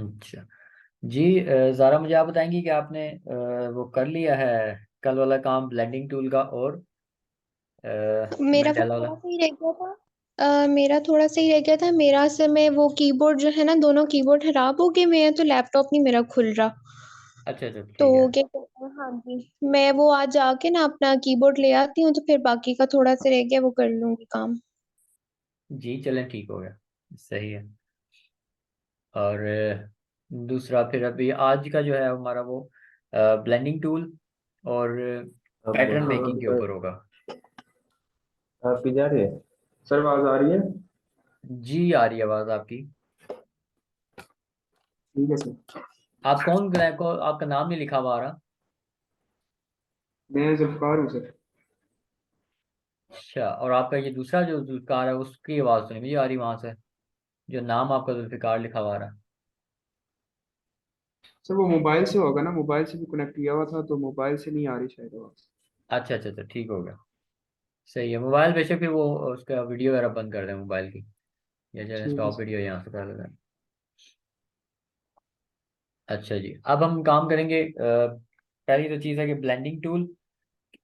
अच्छा जी। ज़ारा मुझे आप बताएंगी कि आपने वो कर लिया है कल वाला काम ब्लेंडिंग टूल का और मेरा वो मंडेला वाला। थोड़ा सा ही रह गया था। मेरा थोड़ा सा ही रह गया था। मेरा असल में वो कीबोर्ड जो है ना, दोनों कीबोर्ड खराब हो गए। मैं तो लैपटॉप नहीं मेरा खुल रहा। अच्छा अच्छा तो ठीक है। क्या कहते हैं, हाँ जी, मैं वो आज आके ना अपना कीबोर्ड ले आती हूँ, तो फिर बाकी का थोड़ा सा रह गया वो कर लूंगी काम। जी चलें ठीक हो गया। सही है। और दूसरा फिर अभी आज का जो है हमारा वो ब्लेंडिंग टूल और पैटर्न मेकिंग के ऊपर होगा। आपकी जा रही है? सर आवाज आ रही है? जी आ रही है आवाज़ आपकी। ठीक है सर। आप कौन को आपका नाम नहीं लिखा हुआ आ रहा। मैं जुल्फकार हूँ सर। अच्छा और आपका ये दूसरा जो जुल्फ़िकार है उसकी आवाज़ तो नहीं मुझे आ रही वहां से, जो नाम आपका जुल्फ़िकार लिखा हुआ आ रहा। सर वो मोबाइल से होगा ना, मोबाइल से भी कनेक्ट किया हुआ था, तो मोबाइल से नहीं आ रही शायद आवाज। अच्छा अच्छा अच्छा ठीक हो गया। सही है। मोबाइल बेशक फिर वो उसका वीडियो वगैरह बंद कर दें मोबाइल की, या चलें ठीक है स्टॉप सर। वीडियो यहाँ से कर लेते हैं। अच्छा जी अब हम काम करेंगे। पहली तो चीज़ है कि ब्लेंडिंग टूल,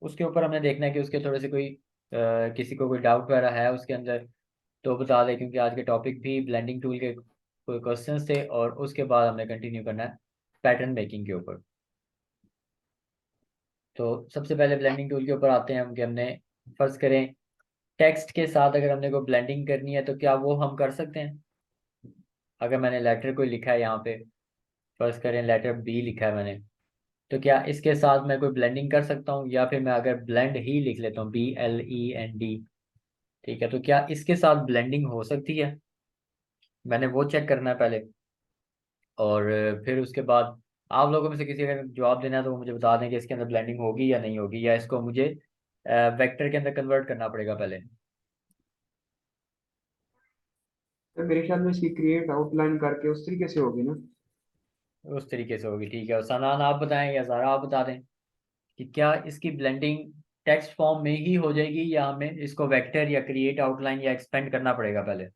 उसके ऊपर हमने देखना है कि उसके थोड़े से कोई किसी को कोई डाउट वगैरह है उसके अंदर तो बता दें, क्योंकि आज के टॉपिक भी ब्लेंडिंग टूल के कोई क्वेश्चंस थे और उसके बाद हमने कंटिन्यू करना है पैटर्न मेकिंग के ऊपर। तो सबसे पहले ब्लेंडिंग टूल के ऊपर आते हैं हम कि हमने फर्ज करें टेक्स्ट के साथ अगर हमने कोई ब्लेंडिंग करनी है तो क्या वो हम कर सकते हैं। अगर मैंने लेटर कोई लिखा है यहाँ पे, फर्ज करें लेटर बी लिखा है मैंने, तो क्या इसके साथ मैं कोई ब्लेंडिंग कर सकता हूँ, या फिर मैं अगर ब्लेंड ही लिख लेता हूँ BLEND, ठीक है, तो क्या इसके साथ ब्लेंडिंग हो सकती है। मैंने वो चेक करना है पहले। और फिर उसके बाद आप लोगों में से किसी अगर जवाब देना है तो वो मुझे बता दें कि इसके अंदर ब्लेंडिंग होगी या नहीं होगी, या इसको मुझे वेक्टर के अंदर कन्वर्ट करना पड़ेगा पहले। सर मेरे ख्याल में इसकी क्रिएट आउटलाइन करके उस तरीके से होगी ना। उस तरीके से होगी ठीक है। और सनान आप बताएं या ज़ारा आप बता दें कि क्या इसकी ब्लेंडिंग टेक्स्ट फॉर्म में ही हो जाएगी या हमें इसको वेक्टर या क्रिएट आउटलाइन या एक्सपेंड करना पड़ेगा पहले।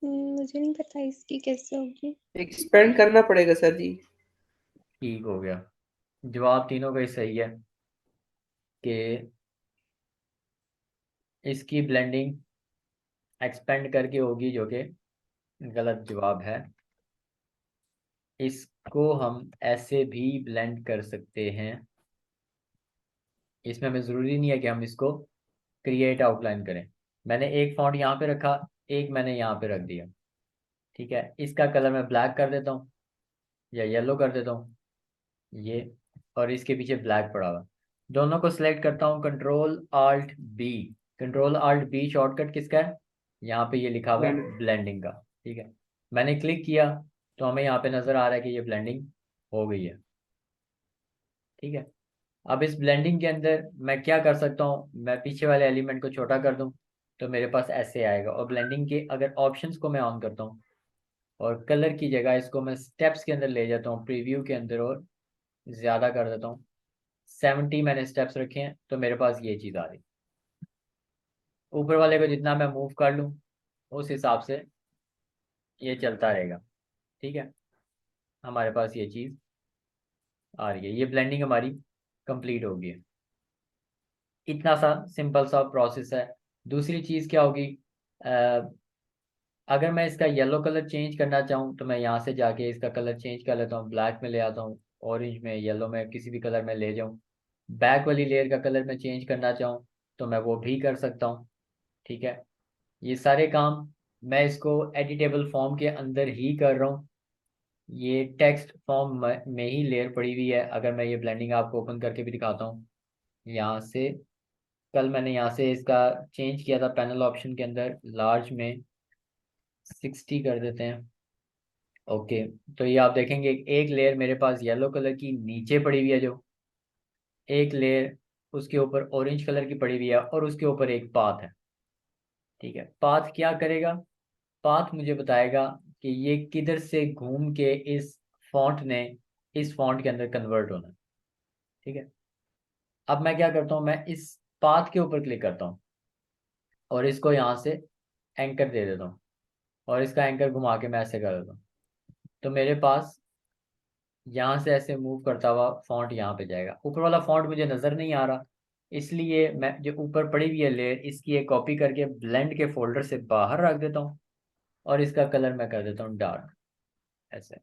मुझे नहीं पता इसकी कैसे होगी। एक्सपेंड करना पड़ेगा सर जी। ठीक हो गया। जवाब तीनों का ही सही है कि इसकी ब्लेंडिंग एक्सपेंड करके होगी, जो कि गलत जवाब है। इसको हम ऐसे भी ब्लेंड कर सकते हैं, इसमें हमें ज़रूरी नहीं है कि हम इसको क्रिएट आउटलाइन करें। मैंने एक फॉन्ट यहाँ पे रखा, एक मैंने यहाँ पे रख दिया, ठीक है। इसका कलर मैं ब्लैक कर देता हूँ या येलो कर देता हूँ, ये, और इसके पीछे ब्लैक पड़ा हुआ। दोनों को सिलेक्ट करता हूँ, control Alt B। Control Alt B shortcut किसका है, यहाँ पे ये लिखा हुआ ब्लेंड। है ब्लेंडिंग का, ठीक है। मैंने क्लिक किया तो हमें यहाँ पे नज़र आ रहा है कि ये ब्लेंडिंग हो गई है, ठीक है। अब इस ब्लेंडिंग के अंदर मैं क्या कर सकता हूँ, मैं पीछे वाले एलिमेंट को छोटा कर दूँ तो मेरे पास ऐसे आएगा। और ब्लेंडिंग के अगर ऑप्शंस को मैं ऑन करता हूँ और कलर की जगह इसको मैं स्टेप्स के अंदर ले जाता हूँ, प्रीव्यू के अंदर, और ज़्यादा कर देता हूँ, 70 मैंने स्टेप्स रखे हैं, तो मेरे पास ये चीज़ आ रही। ऊपर वाले को जितना मैं मूव कर लूँ उस हिसाब से ये चलता रहेगा, ठीक है। हमारे पास ये चीज़ आ रही है, ये ब्लेंडिंग हमारी कंप्लीट होगी है। इतना सा सिंपल सा प्रोसेस है। दूसरी चीज़ क्या होगी, अ, अगर मैं इसका येलो कलर चेंज करना चाहूँ तो मैं यहाँ से जाके इसका कलर चेंज कर लेता हूँ, ब्लैक में ले आता हूँ, ऑरेंज में, येलो में, किसी भी कलर में ले जाऊँ। बैक वाली लेयर का कलर मैं चेंज करना चाहूँ तो मैं वो भी कर सकता हूँ, ठीक है। ये सारे काम मैं इसको एडिटेबल फॉर्म के अंदर ही कर रहा हूँ। ये टेक्स्ट फॉर्म में ही लेयर पड़ी हुई है। अगर मैं ये ब्लेंडिंग आपको ओपन करके भी दिखाता हूँ यहाँ से, कल मैंने यहाँ से इसका चेंज किया था पैनल ऑप्शन के अंदर, लार्ज में 60 कर देते हैं। ओके, तो ये आप देखेंगे एक लेयर मेरे पास येलो कलर की नीचे पड़ी हुई है, जो एक लेयर उसके ऊपर ऑरेंज कलर की पड़ी हुई है, और उसके ऊपर एक पाथ है, ठीक है। पाथ क्या करेगा, पाथ मुझे बताएगा कि ये किधर से घूम के इस फॉन्ट ने इस फॉन्ट के अंदर कन्वर्ट होना है, ठीक है। अब मैं क्या करता हूँ, मैं इस पाथ के ऊपर क्लिक करता हूँ और इसको यहाँ से एंकर दे देता हूँ, और इसका एंकर घुमा के मैं ऐसे कर देता हूँ, तो मेरे पास यहाँ से ऐसे मूव करता हुआ फॉन्ट यहाँ पे जाएगा। ऊपर वाला फॉन्ट मुझे नज़र नहीं आ रहा, इसलिए मैं जो ऊपर पड़ी हुई है लेयर, इसकी एक कॉपी करके ब्लेंड के फोल्डर से बाहर रख देता हूँ और इसका कलर मैं कर देता हूँ डार्क ऐसे,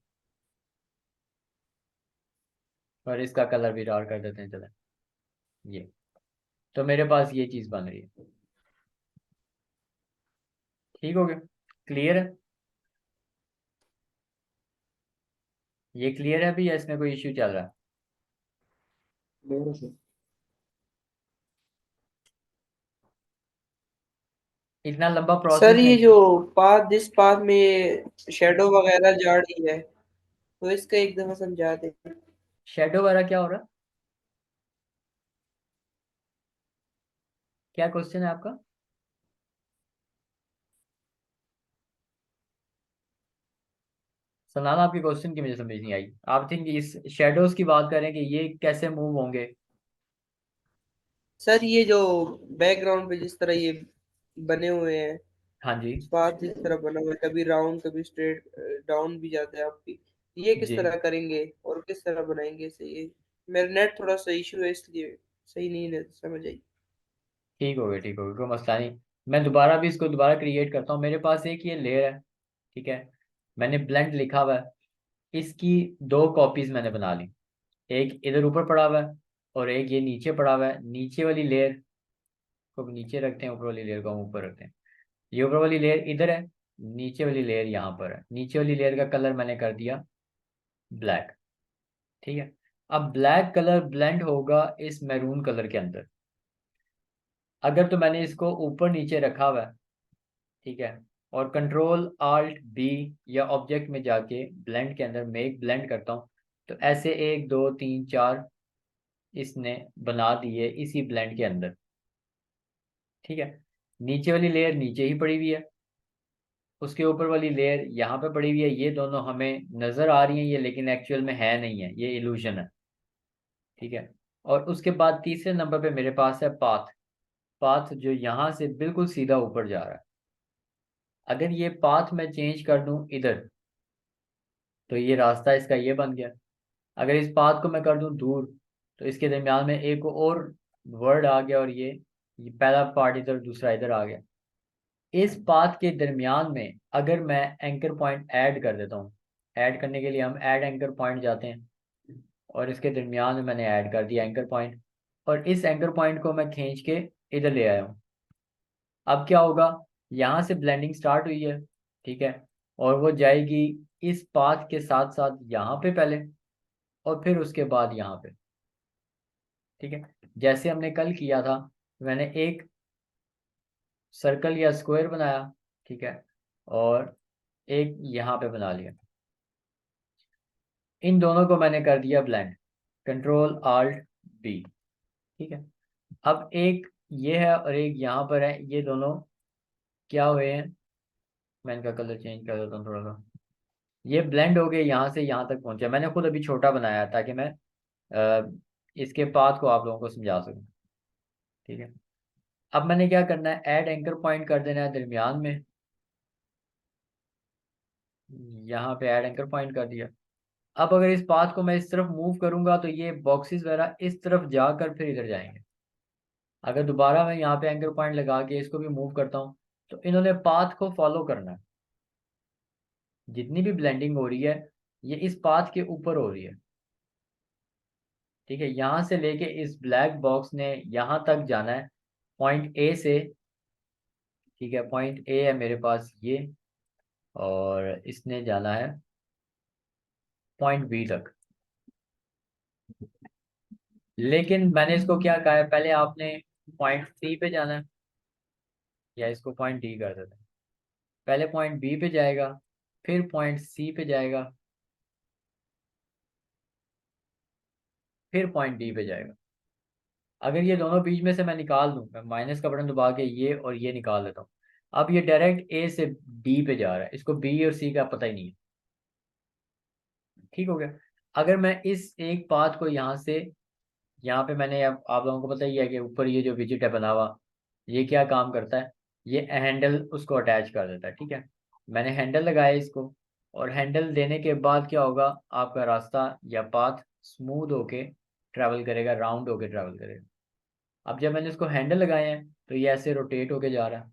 और इसका कलर भी डार्क कर देते हैं। चले ये, तो मेरे पास ये चीज़ बन रही है। ठीक हो गया? क्लियर है? ये क्लियर है अभी या इसमें कोई इश्यू चल रहा है? क्लियर है सर। इतना लंबा सर प्रोसेस ये है। जो पाथ, जिस पाथ में ये शेडो वगैरह जा रही है, तो इसका एक दफा समझा दे। शेडो वगैरह क्या हो रहा है? क्या क्वेश्चन है आपका? सनाना, आपकी क्वेश्चन की मुझे समझ नहीं आई। आप थिंक इस शेडोज की बात करें कि ये कैसे मूव होंगे? सर ये जो बैकग्राउंड पे जिस तरह ये बने हुए हैं, हाँ जी। पाथ जिस तरह बना हुआ है, कभी राउंड कभी स्ट्रेट डाउन भी जाता है आपकी, ये किस जी तरह करेंगे और किस तरह बनाएंगे इसे? ये मेरा नेट थोड़ा सा इशू है, इसलिए सही नहीं समझ आई। ठीक हो गया, ठीक हो गया, कोई मसला नहीं। मैं दोबारा भी इसको दोबारा क्रिएट करता हूँ। मेरे पास एक ये लेयर है, ठीक है, मैंने ब्लेंड लिखा हुआ है, इसकी दो कॉपीज मैंने बना ली। एक इधर ऊपर पड़ा हुआ है और एक ये नीचे पड़ा हुआ है। नीचे वाली लेयर को नीचे रखते हैं, ऊपर वाली लेयर को हम ऊपर रखते हैं। ये ऊपर वाली लेयर इधर है, नीचे वाली लेयर यहाँ पर है। नीचे वाली लेयर का कलर मैंने कर दिया ब्लैक। ठीक है, अब ब्लैक कलर ब्लेंड होगा इस मैरून कलर के अंदर। अगर तो मैंने इसको ऊपर नीचे रखा हुआ है, ठीक है, और कंट्रोल आल्ट बी या ऑब्जेक्ट में जाके ब्लेंड के अंदर मेक ब्लेंड करता हूँ, तो ऐसे 1 2 3 4 इसने बना दिए इसी ब्लेंड के अंदर। ठीक है, नीचे वाली लेयर नीचे ही पड़ी हुई है, उसके ऊपर वाली लेयर यहाँ पे पड़ी हुई है। ये दोनों हमें नजर आ रही हैं ये, लेकिन एक्चुअल में है नहीं है, ये इल्यूजन है। ठीक है, और उसके बाद तीसरे नंबर पे मेरे पास है पाथ। पाथ जो यहाँ से बिल्कुल सीधा ऊपर जा रहा है। अगर ये पाथ मैं चेंज कर दूं इधर, तो ये रास्ता इसका ये बन गया। अगर इस पाथ को मैं कर दूं दूर, तो इसके दरमियान में एक और वर्ड आ गया, और ये पहला पार्ट इधर, दूसरा इधर आ गया। इस पाथ के दरमियान में अगर मैं एंकर पॉइंट ऐड कर देता हूँ, ऐड करने के लिए हम ऐड एंकर पॉइंट जाते हैं, और इसके दरमियान में मैंने ऐड कर दिया एंकर पॉइंट, और इस एंकर पॉइंट को मैं खींच के इधर ले आया हूँ। अब क्या होगा, यहाँ से ब्लेंडिंग स्टार्ट हुई है, ठीक है, और वो जाएगी इस पाथ के साथ साथ यहाँ पे पहले, और फिर उसके बाद यहाँ पे। ठीक है, जैसे हमने कल किया था, मैंने एक सर्कल या स्क्वायर बनाया, ठीक है, और एक यहाँ पे बना लिया। इन दोनों को मैंने कर दिया ब्लेंड, कंट्रोल आल्ट बी। ठीक है, अब एक ये है और एक यहाँ पर है, ये दोनों क्या हुए हैं, मैं इनका कलर चेंज कर देता हूँ थोड़ा सा। ये ब्लेंड हो गए, यहाँ से यहाँ तक पहुंचा। मैंने खुद अभी छोटा बनाया है ताकि मैं अ, इसके पाथ को आप लोगों को समझा सकूं। ठीक है, अब मैंने क्या करना है, ऐड एंकर पॉइंट कर देना है दरमियान में। यहाँ पे ऐड एंकर पॉइंट कर दिया। अब अगर इस पाथ को मैं इस तरफ मूव करूंगा, तो ये बॉक्सेस वगैरह इस तरफ जाकर फिर इधर जाएंगे। अगर दोबारा मैं यहाँ पे एंकर पॉइंट लगा के इसको भी मूव करता हूँ, तो इन्होंने पाथ को फॉलो करना है। जितनी भी ब्लेंडिंग हो रही है, ये इस पाथ के ऊपर हो रही है। ठीक है, यहाँ से लेके इस ब्लैक बॉक्स ने यहाँ तक जाना है पॉइंट ए से। ठीक है, पॉइंट ए है मेरे पास ये, और इसने जाना है पॉइंट बी तक। लेकिन मैंने इसको क्या कहा है, पहले आपने पॉइंट सी पे जाना है, या इसको पॉइंट डी कर देते हैं। पहले पॉइंट बी पे जाएगा, फिर पॉइंट सी पे जाएगा, फिर पॉइंट डी पे जाएगा। अगर ये दोनों बीच में से मैं निकाल दूं, मैं माइनस का बटन दबा के ये और ये निकाल देता हूँ, अब ये डायरेक्ट ए से डी पे जा रहा है, इसको बी और सी का पता ही नहीं है। ठीक हो गया? अगर मैं इस एक पाथ को यहाँ से, यहाँ पे मैंने आप लोगों को पता ही है कि ऊपर ये जो विजिट है बना हुआ, ये क्या काम करता है, ये हैंडल उसको अटैच कर देता है। ठीक है, मैंने हैंडल लगाया इसको, और हैंडल देने के बाद क्या होगा, आपका रास्ता या पाथ स्मूथ होके ट्रैवल करेगा, राउंड होके ट्रैवल करेगा। अब जब मैंने इसको हैंडल लगाए हैं तो ये ऐसे रोटेट होके जा रहा है,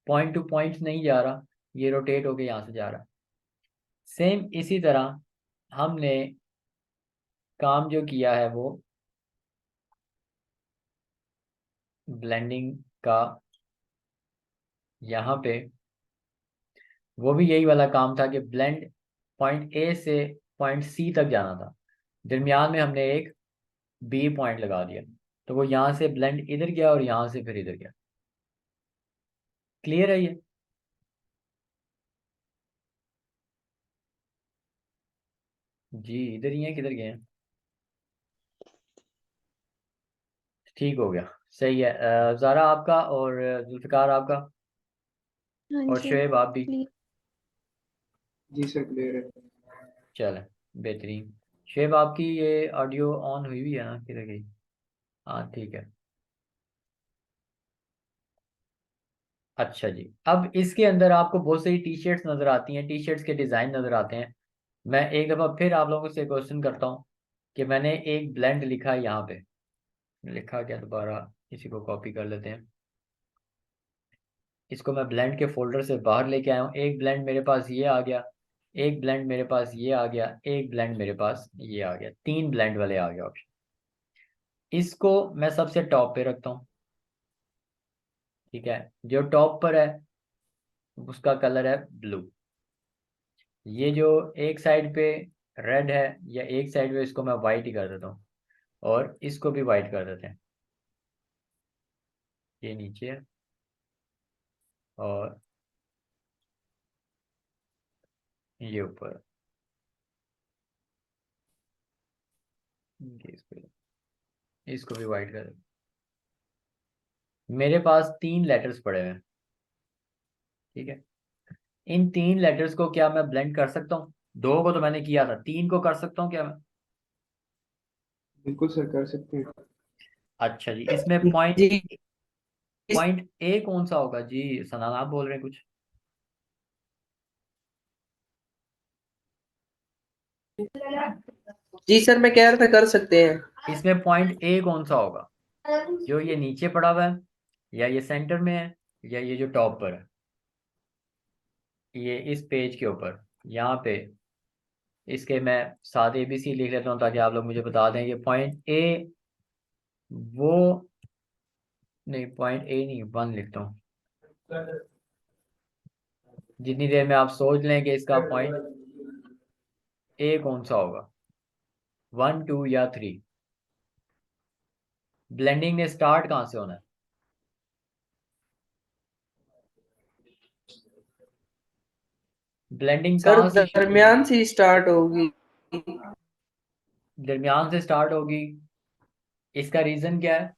पॉइंट टू पॉइंट नहीं जा रहा, ये रोटेट होके यहाँ से जा रहा है। सेम इसी तरह हमने काम जो किया है वो ब्लेंडिंग का यहाँ पे, वो भी यही वाला काम था कि ब्लेंड पॉइंट ए से पॉइंट सी तक जाना था, दरमियान में हमने एक बी पॉइंट लगा दिया, तो वो यहाँ से ब्लेंड इधर गया और यहाँ से फिर इधर गया। क्लियर है ये? जी इधर ही है, किधर गए हैं? ठीक हो गया, सही है। ज़ारा आपका, और जुल्फ़िकार आपका, हाँ और जी शुएब आप भी। प्लीज। जी सर क्लियर है। चलें, बेहतरीन। शुएब आपकी ये ऑडियो ऑन हुई हुई है ना, किधर गई? हाँ ठीक है। अच्छा जी, अब इसके अंदर आपको बहुत सारी टी शर्ट्स नज़र आती हैं, टी शर्ट्स के डिज़ाइन नज़र आते हैं। मैं एक दफ़ा फिर आप लोगों से क्वेश्चन करता हूँ कि मैंने एक ब्लेंड लिखा है यहाँ पे, लिखा क्या, दोबारा इसी को कॉपी कर लेते हैं। इसको मैं ब्लेंड के फोल्डर से बाहर लेके आया हूँ। एक ब्लेंड मेरे पास ये आ गया, एक ब्लेंड मेरे पास ये आ गया, एक ब्लेंड मेरे पास ये आ गया, 3 ब्लेंड वाले आ गए ऑप्शन। इसको मैं सबसे टॉप पे रखता हूँ, ठीक है। जो टॉप पर है उसका कलर है ब्लू। ये जो एक साइड पे रेड है, या एक साइड पे, इसको मैं वाइट ही कर देता हूँ, और इसको भी वाइट कर देते हैं। ये नीचे है, और ये ऊपर है। इसको भी वाइट कर देते हैं। मेरे पास 3 लेटर्स पड़े हुए हैं, ठीक है। इन 3 लेटर्स को क्या मैं ब्लेंड कर सकता हूँ? 2 को तो मैंने किया था, 3 को कर सकता हूँ क्या मैं? बिल्कुल सर कर सकते हैं। अच्छा जी, इसमें पॉइंट जी पॉइंट ए कौन सा होगा जी? सनाना आप बोल रहे हैं कुछ? जी सर, मैं कह रहा था कर सकते हैं। इसमें पॉइंट ए कौन सा होगा? जो ये नीचे पड़ा हुआ है, या ये सेंटर में है, या ये जो टॉप पर है, ये इस पेज के ऊपर यहाँ पे? इसके मैं साथ ABC लिख लेता हूँ ताकि आप लोग मुझे बता दें कि पॉइंट ए वो, नहीं पॉइंट ए नहीं, 1 लिखता हूँ। जितनी देर में आप सोच लें कि इसका पॉइंट ए कौन सा होगा, 1 2 या 3। ब्लेंडिंग ने स्टार्ट कहाँ से होना है? ब्लेंडिंग सर कहाँ से शुरू होगी? दरमियान से स्टार्ट होगी। दरमियान से स्टार्ट होगी। इसका रीजन क्या है?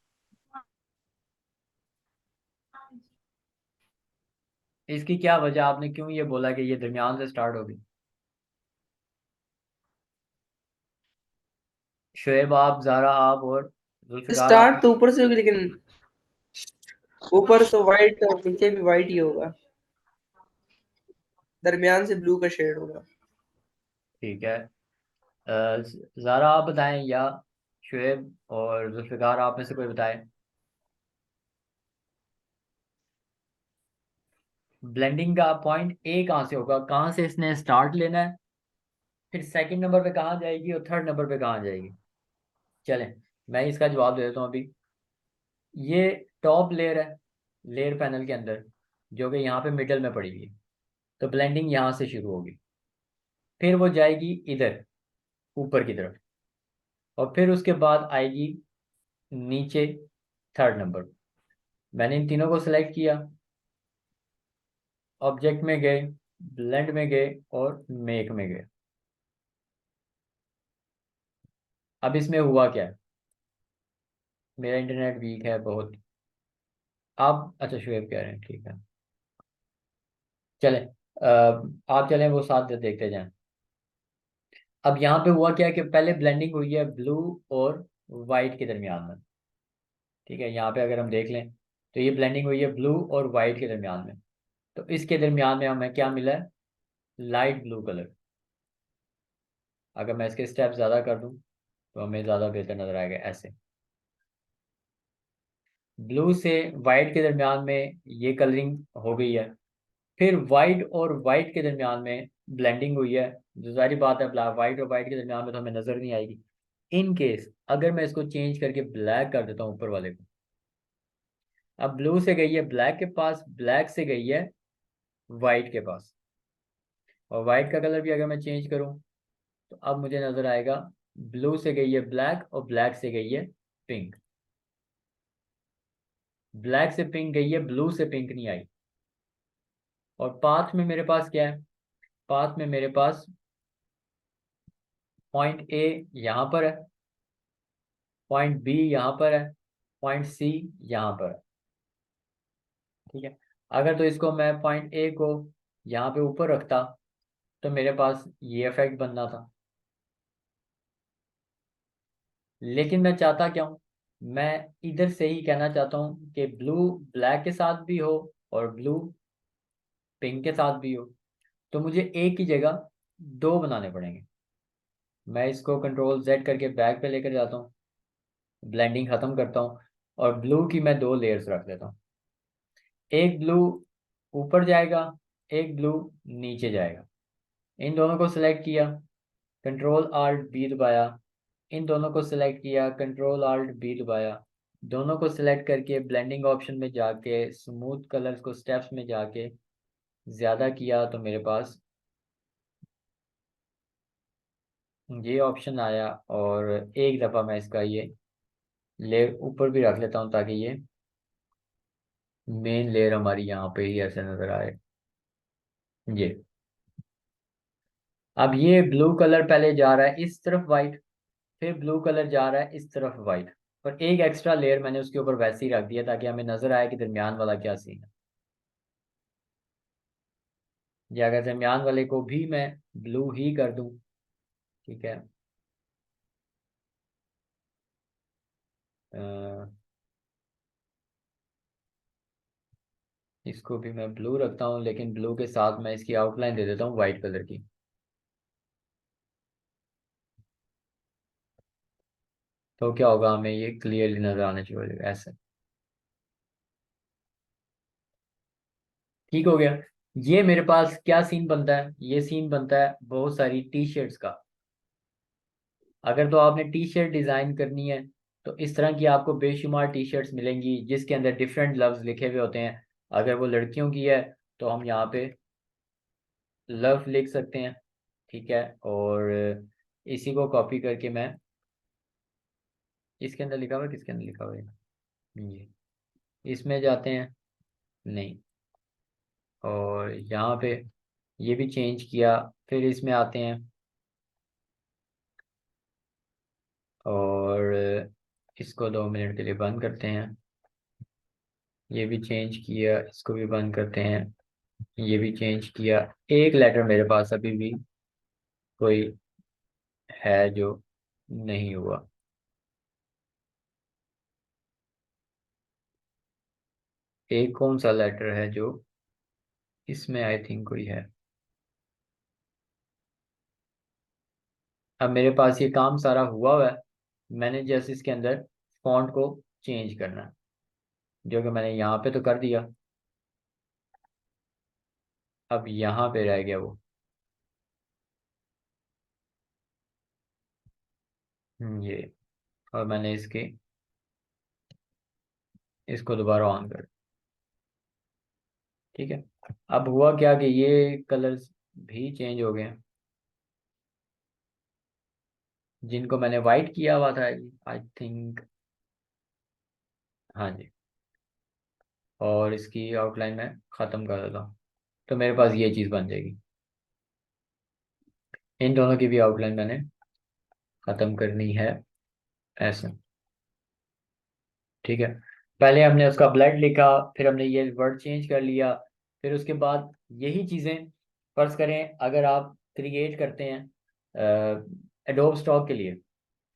इसकी क्या वजह, आपने क्यों ये बोला कि ये दरमियान से स्टार्ट होगी? शुएब आप, ज़ारा आप, और जुल्फ़िकार आप। स्टार्ट तो ऊपर से होगी, लेकिन ऊपर तो वाइट और नीचे भी वाइट ही होगा, दरमियान से ब्लू का शेड होगा। ठीक है। ज़ारा आप बताएं, या शुएब और जुल्फ़िकार आप में से कोई बताए। ब्लेंडिंग का पॉइंट ए कहाँ से होगा, कहाँ से इसने स्टार्ट लेना है, फिर सेकंड नंबर पे कहाँ जाएगी, और थर्ड नंबर पे कहाँ जाएगी? चलें, मैं इसका जवाब दे देता हूँ अभी। ये टॉप लेयर है, लेयर पैनल के अंदर, जो कि यहाँ पे मिडल में पड़ी हुई है, तो ब्लेंडिंग यहाँ से शुरू होगी, फिर वो जाएगी इधर ऊपर की तरफ, और फिर उसके बाद आएगी नीचे थर्ड नंबर। मैंने इन तीनों को सिलेक्ट किया, ऑब्जेक्ट में गए, ब्लेंड में गए, और मेक में गए। अब इसमें हुआ क्या है, मेरा इंटरनेट वीक है बहुत। आप अच्छा शुएब कह रहे हैं, ठीक है। चलें, आप चलें, वो साथ देखते जाएं। अब यहाँ पे हुआ क्या है कि पहले ब्लेंडिंग हुई है ब्लू और वाइट के दरमियान में, ठीक है। यहाँ पे अगर हम देख लें तो ये ब्लेंडिंग हुई है ब्लू और वाइट के दरमियान में। तो इसके दरमियान में हमें क्या मिला है, लाइट ब्लू कलर। अगर मैं इसके स्टेप ज़्यादा कर दूं तो हमें ज़्यादा बेहतर नज़र आएगा। ऐसे ब्लू से वाइट के दरमियान में ये कलरिंग हो गई है, फिर वाइट और वाइट के दरमियान में ब्लेंडिंग हुई है। जो जारी बात है, वाइट और वाइट के दरमियान में तो हमें नज़र नहीं आएगी। इन केस अगर मैं इसको चेंज करके ब्लैक कर देता हूँ ऊपर वाले को, अब ब्लू से गई है ब्लैक के पास, ब्लैक से गई है वाइट के पास, और वाइट का कलर भी अगर मैं चेंज करूँ तो अब मुझे नज़र आएगा ब्लू से गई है ब्लैक और ब्लैक से गई है पिंक। ब्लैक से पिंक गई है, ब्लू से पिंक नहीं आई। और पाथ में मेरे पास क्या है, पाथ में मेरे पास पॉइंट ए यहाँ पर है, पॉइंट बी यहाँ पर है, पॉइंट सी यहाँ पर है। ठीक है, अगर तो इसको मैं पॉइंट ए को यहाँ पे ऊपर रखता तो मेरे पास ये इफेक्ट बनना था, लेकिन मैं चाहता क्या हूँ, मैं इधर से ही कहना चाहता हूँ कि ब्लू ब्लैक के साथ भी हो और ब्लू पिंक के साथ भी हो। तो मुझे एक ही जगह दो बनाने पड़ेंगे। मैं इसको कंट्रोल जेड करके बैक पे लेकर जाता हूँ, ब्लेंडिंग ख़त्म करता हूँ, और ब्लू की मैं दो लेयर्स रख देता हूँ। एक ब्लू ऊपर जाएगा, एक ब्लू नीचे जाएगा। इन दोनों को सिलेक्ट किया, कंट्रोल आल्ट बी दबाया, इन दोनों को सिलेक्ट किया, कंट्रोल आल्ट बी दबाया, दोनों को सिलेक्ट करके ब्लेंडिंग ऑप्शन में जाके स्मूथ कलर्स को स्टेप्स में जाके ज़्यादा किया तो मेरे पास ये ऑप्शन आया। और एक दफ़ा मैं इसका ये लेयर ऊपर भी रख लेता हूँ ताकि ये मेन लेयर हमारी यहाँ पे ही ऐसे नज़र आए। ये अब ये ब्लू कलर पहले जा रहा है इस तरफ वाइट, फिर ब्लू कलर जा रहा है इस तरफ वाइट, और एक एक्स्ट्रा लेयर मैंने उसके ऊपर वैसे ही रख दिया ताकि हमें नज़र आए कि दरमियान वाला क्या सीन है। या अगर दरमियान वाले को भी मैं ब्लू ही कर दूं, ठीक है, अ, इसको भी मैं ब्लू रखता हूँ, लेकिन ब्लू के साथ मैं इसकी आउटलाइन दे देता हूँ वाइट कलर की। तो क्या होगा, हमें ये क्लियरली नजर आने चाहिए ऐसे। ठीक हो गया। ये मेरे पास क्या सीन बनता है, ये सीन बनता है बहुत सारी टी शर्ट्स का। अगर तो आपने टी शर्ट डिज़ाइन करनी है तो इस तरह की आपको बेशुमार टी शर्ट्स मिलेंगी जिसके अंदर डिफरेंट लव्स लिखे हुए होते हैं। अगर वो लड़कियों की है तो हम यहाँ पे लव लिख सकते हैं, ठीक है। और इसी को कॉपी करके मैं इसके अंदर लिखा हुआ है, किसके अंदर लिखा हुआ है, ये इसमें जाते हैं, नहीं, और यहाँ पे ये भी चेंज किया, फिर इसमें आते हैं और इसको 2 मिनट के लिए बंद करते हैं। ये भी चेंज किया, इसको भी बंद करते हैं, ये भी चेंज किया। एक लेटर मेरे पास अभी भी कोई है जो नहीं हुआ। एक कौन सा लेटर है जो इसमें आई थिंक कोई है। अब मेरे पास ये काम सारा हुआ हुआ है, मैंने जैसे इसके अंदर फॉन्ट को चेंज करना है, जो कि मैंने यहाँ पे तो कर दिया। अब यहाँ पे रह गया वो, ये, और मैंने इसको दोबारा ऑन कर, ठीक है। अब हुआ क्या कि ये कलर्स भी चेंज हो गए हैं जिनको मैंने वाइट किया हुआ था, आई थिंक, हाँ जी। और इसकी आउटलाइन मैं ख़त्म कर देता हूँ तो मेरे पास ये चीज़ बन जाएगी। इन दोनों की भी आउटलाइन मैंने ख़त्म करनी है ऐसे, ठीक है। पहले हमने उसका ब्लड लिखा, फिर हमने ये वर्ड चेंज कर लिया, फिर उसके बाद यही चीज़ें फर्ज करें अगर आप क्रिएट करते हैं एडोब स्टॉक के लिए,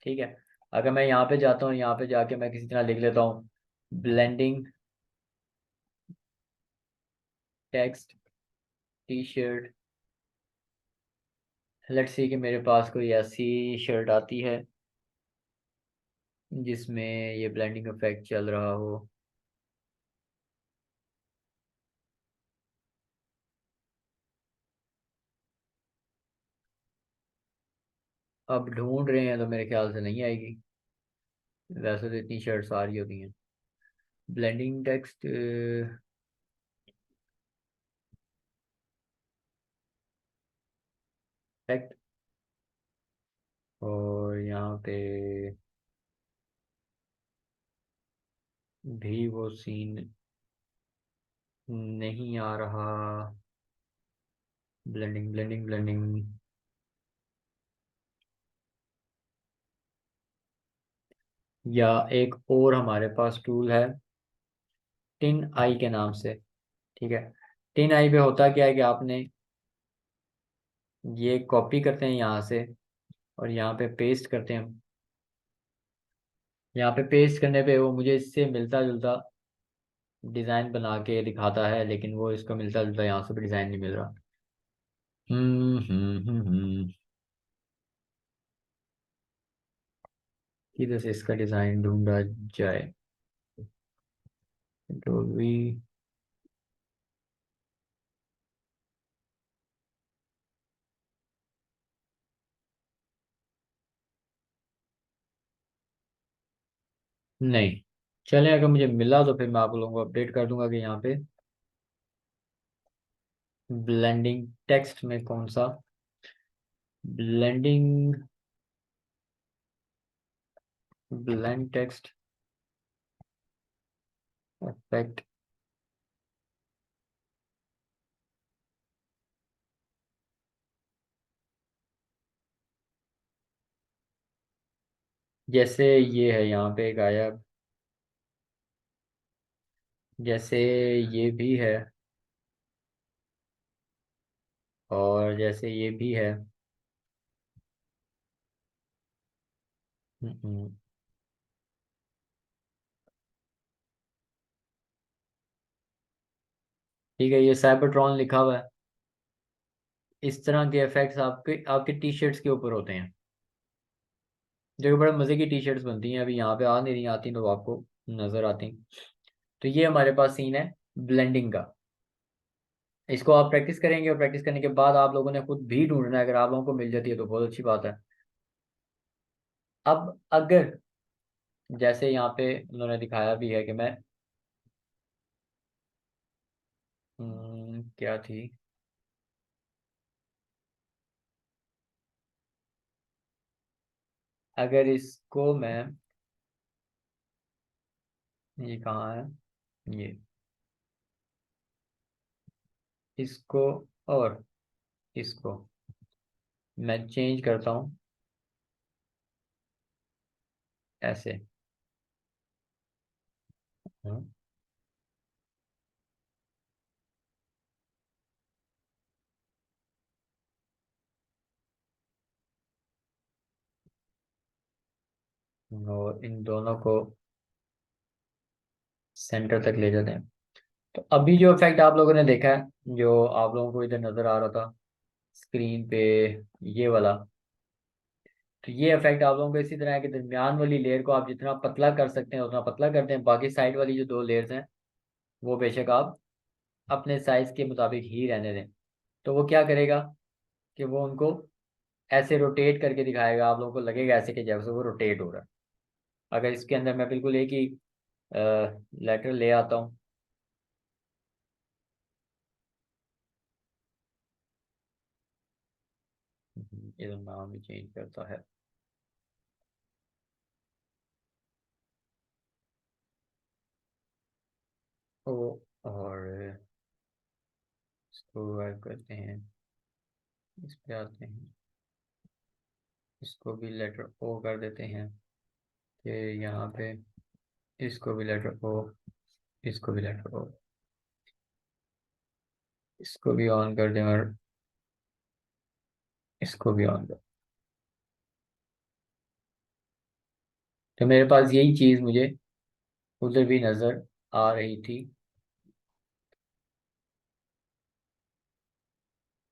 ठीक है। अगर मैं यहाँ पे जाता हूँ, यहाँ पे जाके मैं किसी तरह लिख लेता हूँ blending text T shirt, let's see कि मेरे पास कोई ऐसी शर्ट आती है जिसमें ये ब्लेंडिंग इफेक्ट चल रहा हो। अब ढूंढ रहे हैं तो मेरे ख्याल से नहीं आएगी, वैसे तो इतनी शर्ट्स आ रही होती हैं। ब्लेंडिंग टेक्स्ट, टेक्स्ट, और यहाँ पे भी वो सीन नहीं आ रहा। ब्लेंडिंग ब्लेंडिंग ब्लेंडिंग, या एक और हमारे पास टूल है टिन आई के नाम से। ठीक है, टिन आई पे होता क्या है कि आपने ये कॉपी करते हैं यहाँ से और यहाँ पे पेस्ट करते हैं। यहाँ पे पेस्ट करने पे वो मुझे इससे मिलता जुलता डिज़ाइन बना के दिखाता है, लेकिन वो इसको मिलता जुलता यहाँ से भी डिज़ाइन नहीं मिल रहा। किधर से इसका डिज़ाइन ढूंढा जाए? कंट्रोल वी, नहीं चले, अगर मुझे मिला तो फिर मैं आप लोगों को अपडेट कर दूंगा कि यहाँ पे ब्लेंडिंग टेक्स्ट में कौन सा ब्लेंडिंग, ब्लेंड टेक्स्ट इफेक्ट। जैसे ये है यहाँ पे गायब, जैसे ये भी है, और जैसे ये भी है। हम्म, ठीक है, ये साइबरट्रॉन लिखा हुआ है। इस तरह के इफेक्ट्स आपके आपके टी शर्ट्स के ऊपर होते हैं, जो कि बड़े मज़े की टी शर्ट्स बनती हैं। अभी यहाँ पे आ नहीं रही, आती तो आपको नज़र आती। तो ये हमारे पास सीन है ब्लेंडिंग का। इसको आप प्रैक्टिस करेंगे और प्रैक्टिस करने के बाद आप लोगों ने खुद भी ढूंढना है। अगर आप लोगों को मिल जाती है तो बहुत अच्छी बात है। अब अगर जैसे यहाँ पे उन्होंने दिखाया भी है कि मैं क्या थी, अगर इसको मैं, ये कहाँ है, ये इसको और इसको मैं चेंज करता हूँ ऐसे। हाँ, और इन दोनों को सेंटर तक ले जाते हैं। तो अभी जो इफेक्ट आप लोगों ने देखा है, जो आप लोगों को इधर नजर आ रहा था स्क्रीन पे, ये वाला, तो ये इफेक्ट आप लोगों को इसी तरह है कि दरमियान वाली लेयर को आप जितना पतला कर सकते हैं उतना पतला करते हैं। बाकी साइड वाली जो दो लेयर्स हैं वो बेशक आप अपने साइज के मुताबिक ही रहने दें। तो वो क्या करेगा कि वो उनको ऐसे रोटेट करके दिखाएगा, आप लोगों को लगेगा ऐसे कि जैसे वो रोटेट हो रहा है। अगर इसके अंदर मैं बिल्कुल एक ही लेटर ले आता हूँ, ये तो नाम भी चेंज करता है। ओ, और इसको ऐड करते हैं, इस पे आते हैं, इसको भी लेटर ओ कर देते हैं कि यहाँ पे, इसको भी लेटर ओ, इसको भी लेटर ओ, इसको भी ऑन कर दें और इसको भी ऑन कर। तो मेरे पास यही चीज़ मुझे उधर भी नज़र आ रही थी।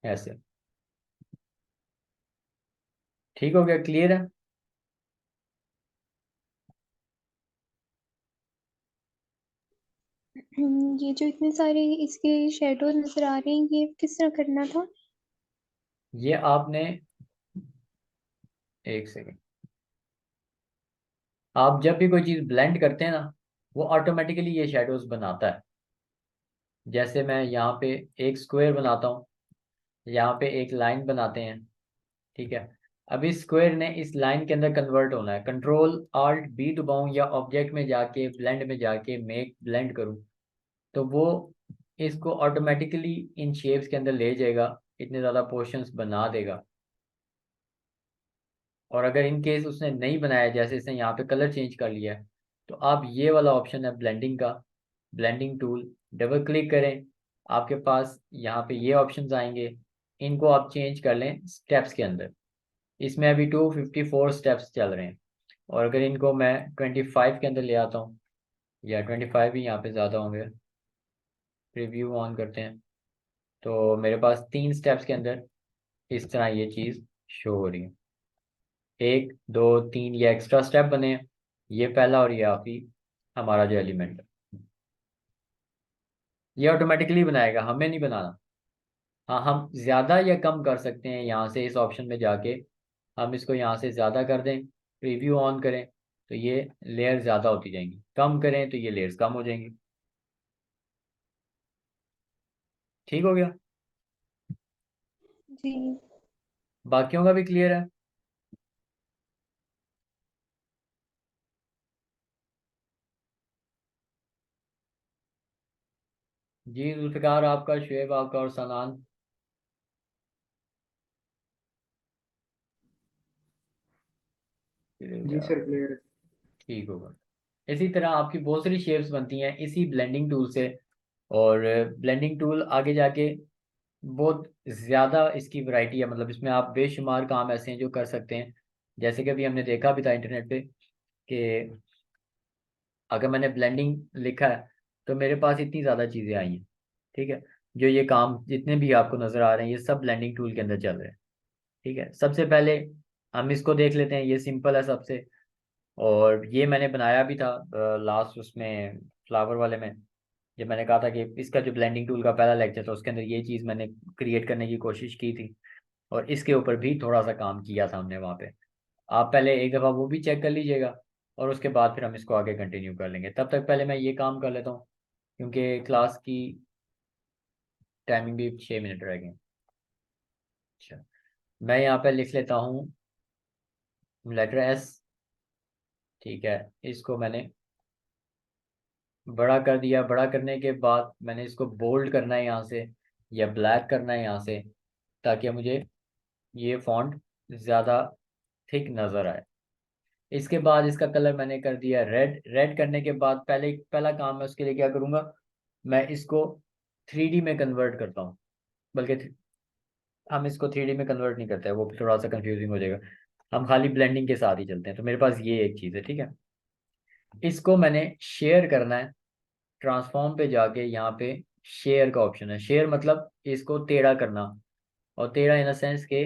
ऐसे। ठीक हो गया, क्लियर है? ये जो इतने सारे इसके शेडो नजर आ रहे हैं, ये किस तरह करना था? ये आपने, एक सेकेंड, आप जब भी कोई चीज ब्लेंड करते हैं ना, वो ऑटोमेटिकली ये शेडोज बनाता है। जैसे मैं यहाँ पे एक स्क्वायर बनाता हूँ, यहाँ पे एक लाइन बनाते हैं, ठीक है। अब इस स्क्वायर ने इस लाइन के अंदर कन्वर्ट होना है, कंट्रोल आल्ट बी दबाऊं या ऑब्जेक्ट में जाके ब्लेंड में जाके मेक ब्लेंड करूं, तो वो इसको ऑटोमेटिकली इन शेप्स के अंदर ले जाएगा, इतने ज़्यादा पोर्शंस बना देगा। और अगर इन केस उसने नहीं बनाया, जैसे इसने यहाँ पे कलर चेंज कर लिया है, तो आप ये वाला ऑप्शन है ब्लेंडिंग का, ब्लेंडिंग टूल, डबल क्लिक करें, आपके पास यहाँ पे ये ऑप्शंस आएंगे, इनको आप चेंज कर लें स्टेप्स के अंदर। इसमें अभी 254 स्टेप्स चल रहे हैं, और अगर इनको मैं 25 के अंदर ले आता हूँ, या 25 ही यहाँ पे ज़्यादा होंगे, रिव्यू ऑन करते हैं, तो मेरे पास 3 स्टेप्स के अंदर इस तरह ये चीज़ शो हो रही है। 1 2 3 ये एक्स्ट्रा स्टेप बने हैं, ये पहला और ये आखिरी हमारा जो एलिमेंट है, ये ऑटोमेटिकली बनाएगा, हमें नहीं बनाना। हाँ, हम ज़्यादा या कम कर सकते हैं, यहाँ से इस ऑप्शन में जाके हम इसको यहाँ से ज़्यादा कर दें, प्रीव्यू ऑन करें तो ये लेयर ज़्यादा होती जाएंगी, कम करें तो ये लेयर्स कम हो जाएंगी। ठीक हो गया? जी। बाकियों का भी क्लियर है? जी जुल्फ़िकार आपका, शुएब आपका, और सनान। जी सर क्लियर है। ठीक होगा। इसी तरह आपकी बहुत सारी शेप्स बनती हैं इसी ब्लेंडिंग टूल से, और ब्लेंडिंग टूल आगे जाके बहुत ज़्यादा इसकी वैरायटी है, मतलब इसमें आप बेशुमार काम ऐसे हैं जो कर सकते हैं। जैसे कि अभी हमने देखा भी था इंटरनेट पे कि अगर मैंने ब्लेंडिंग लिखा है तो मेरे पास इतनी ज़्यादा चीज़ें आई हैं, ठीक है। जो ये काम जितने भी आपको नज़र आ रहे हैं ये सब ब्लेंडिंग टूल के अंदर चल रहे हैं, ठीक है। सबसे पहले हम इसको देख लेते हैं, ये सिंपल है सबसे, और ये मैंने बनाया भी था लास्ट उसमें फ्लावर वाले में, जब मैंने कहा था कि इसका जो ब्लेंडिंग टूल का पहला लेक्चर था उसके अंदर ये चीज़ मैंने क्रिएट करने की कोशिश की थी, और इसके ऊपर भी थोड़ा सा काम किया था हमने वहाँ पे। आप पहले एक दफ़ा वो भी चेक कर लीजिएगा, और उसके बाद फिर हम इसको आगे कंटिन्यू कर लेंगे। तब तक पहले मैं ये काम कर लेता हूँ, क्योंकि क्लास की टाइमिंग भी 6 मिनट रह गए। अच्छा, मैं यहाँ पे लिख लेता हूँ लेटर एस, ठीक है। इसको मैंने बड़ा कर दिया, बड़ा करने के बाद मैंने इसको बोल्ड करना है यहाँ से, या ब्लैक करना है यहाँ से, ताकि मुझे ये फॉन्ट ज़्यादा थिक नज़र आए। इसके बाद इसका कलर मैंने कर दिया रेड। रेड करने के बाद पहला काम मैं उसके लिए क्या करूँगा, मैं इसको 3D में कन्वर्ट करता हूँ, बल्कि हम इसको 3D में कन्वर्ट नहीं करते हैं, वो थोड़ा सा कंफ्यूजिंग हो जाएगा, हम खाली ब्लेंडिंग के साथ ही चलते हैं। तो मेरे पास ये एक चीज़ है, ठीक है। इसको मैंने शेयर करना है, ट्रांसफॉर्म पे जाके यहाँ पे शेयर का ऑप्शन है। शेयर मतलब इसको टेढ़ा करना, और टेढ़ा इन द सेंस के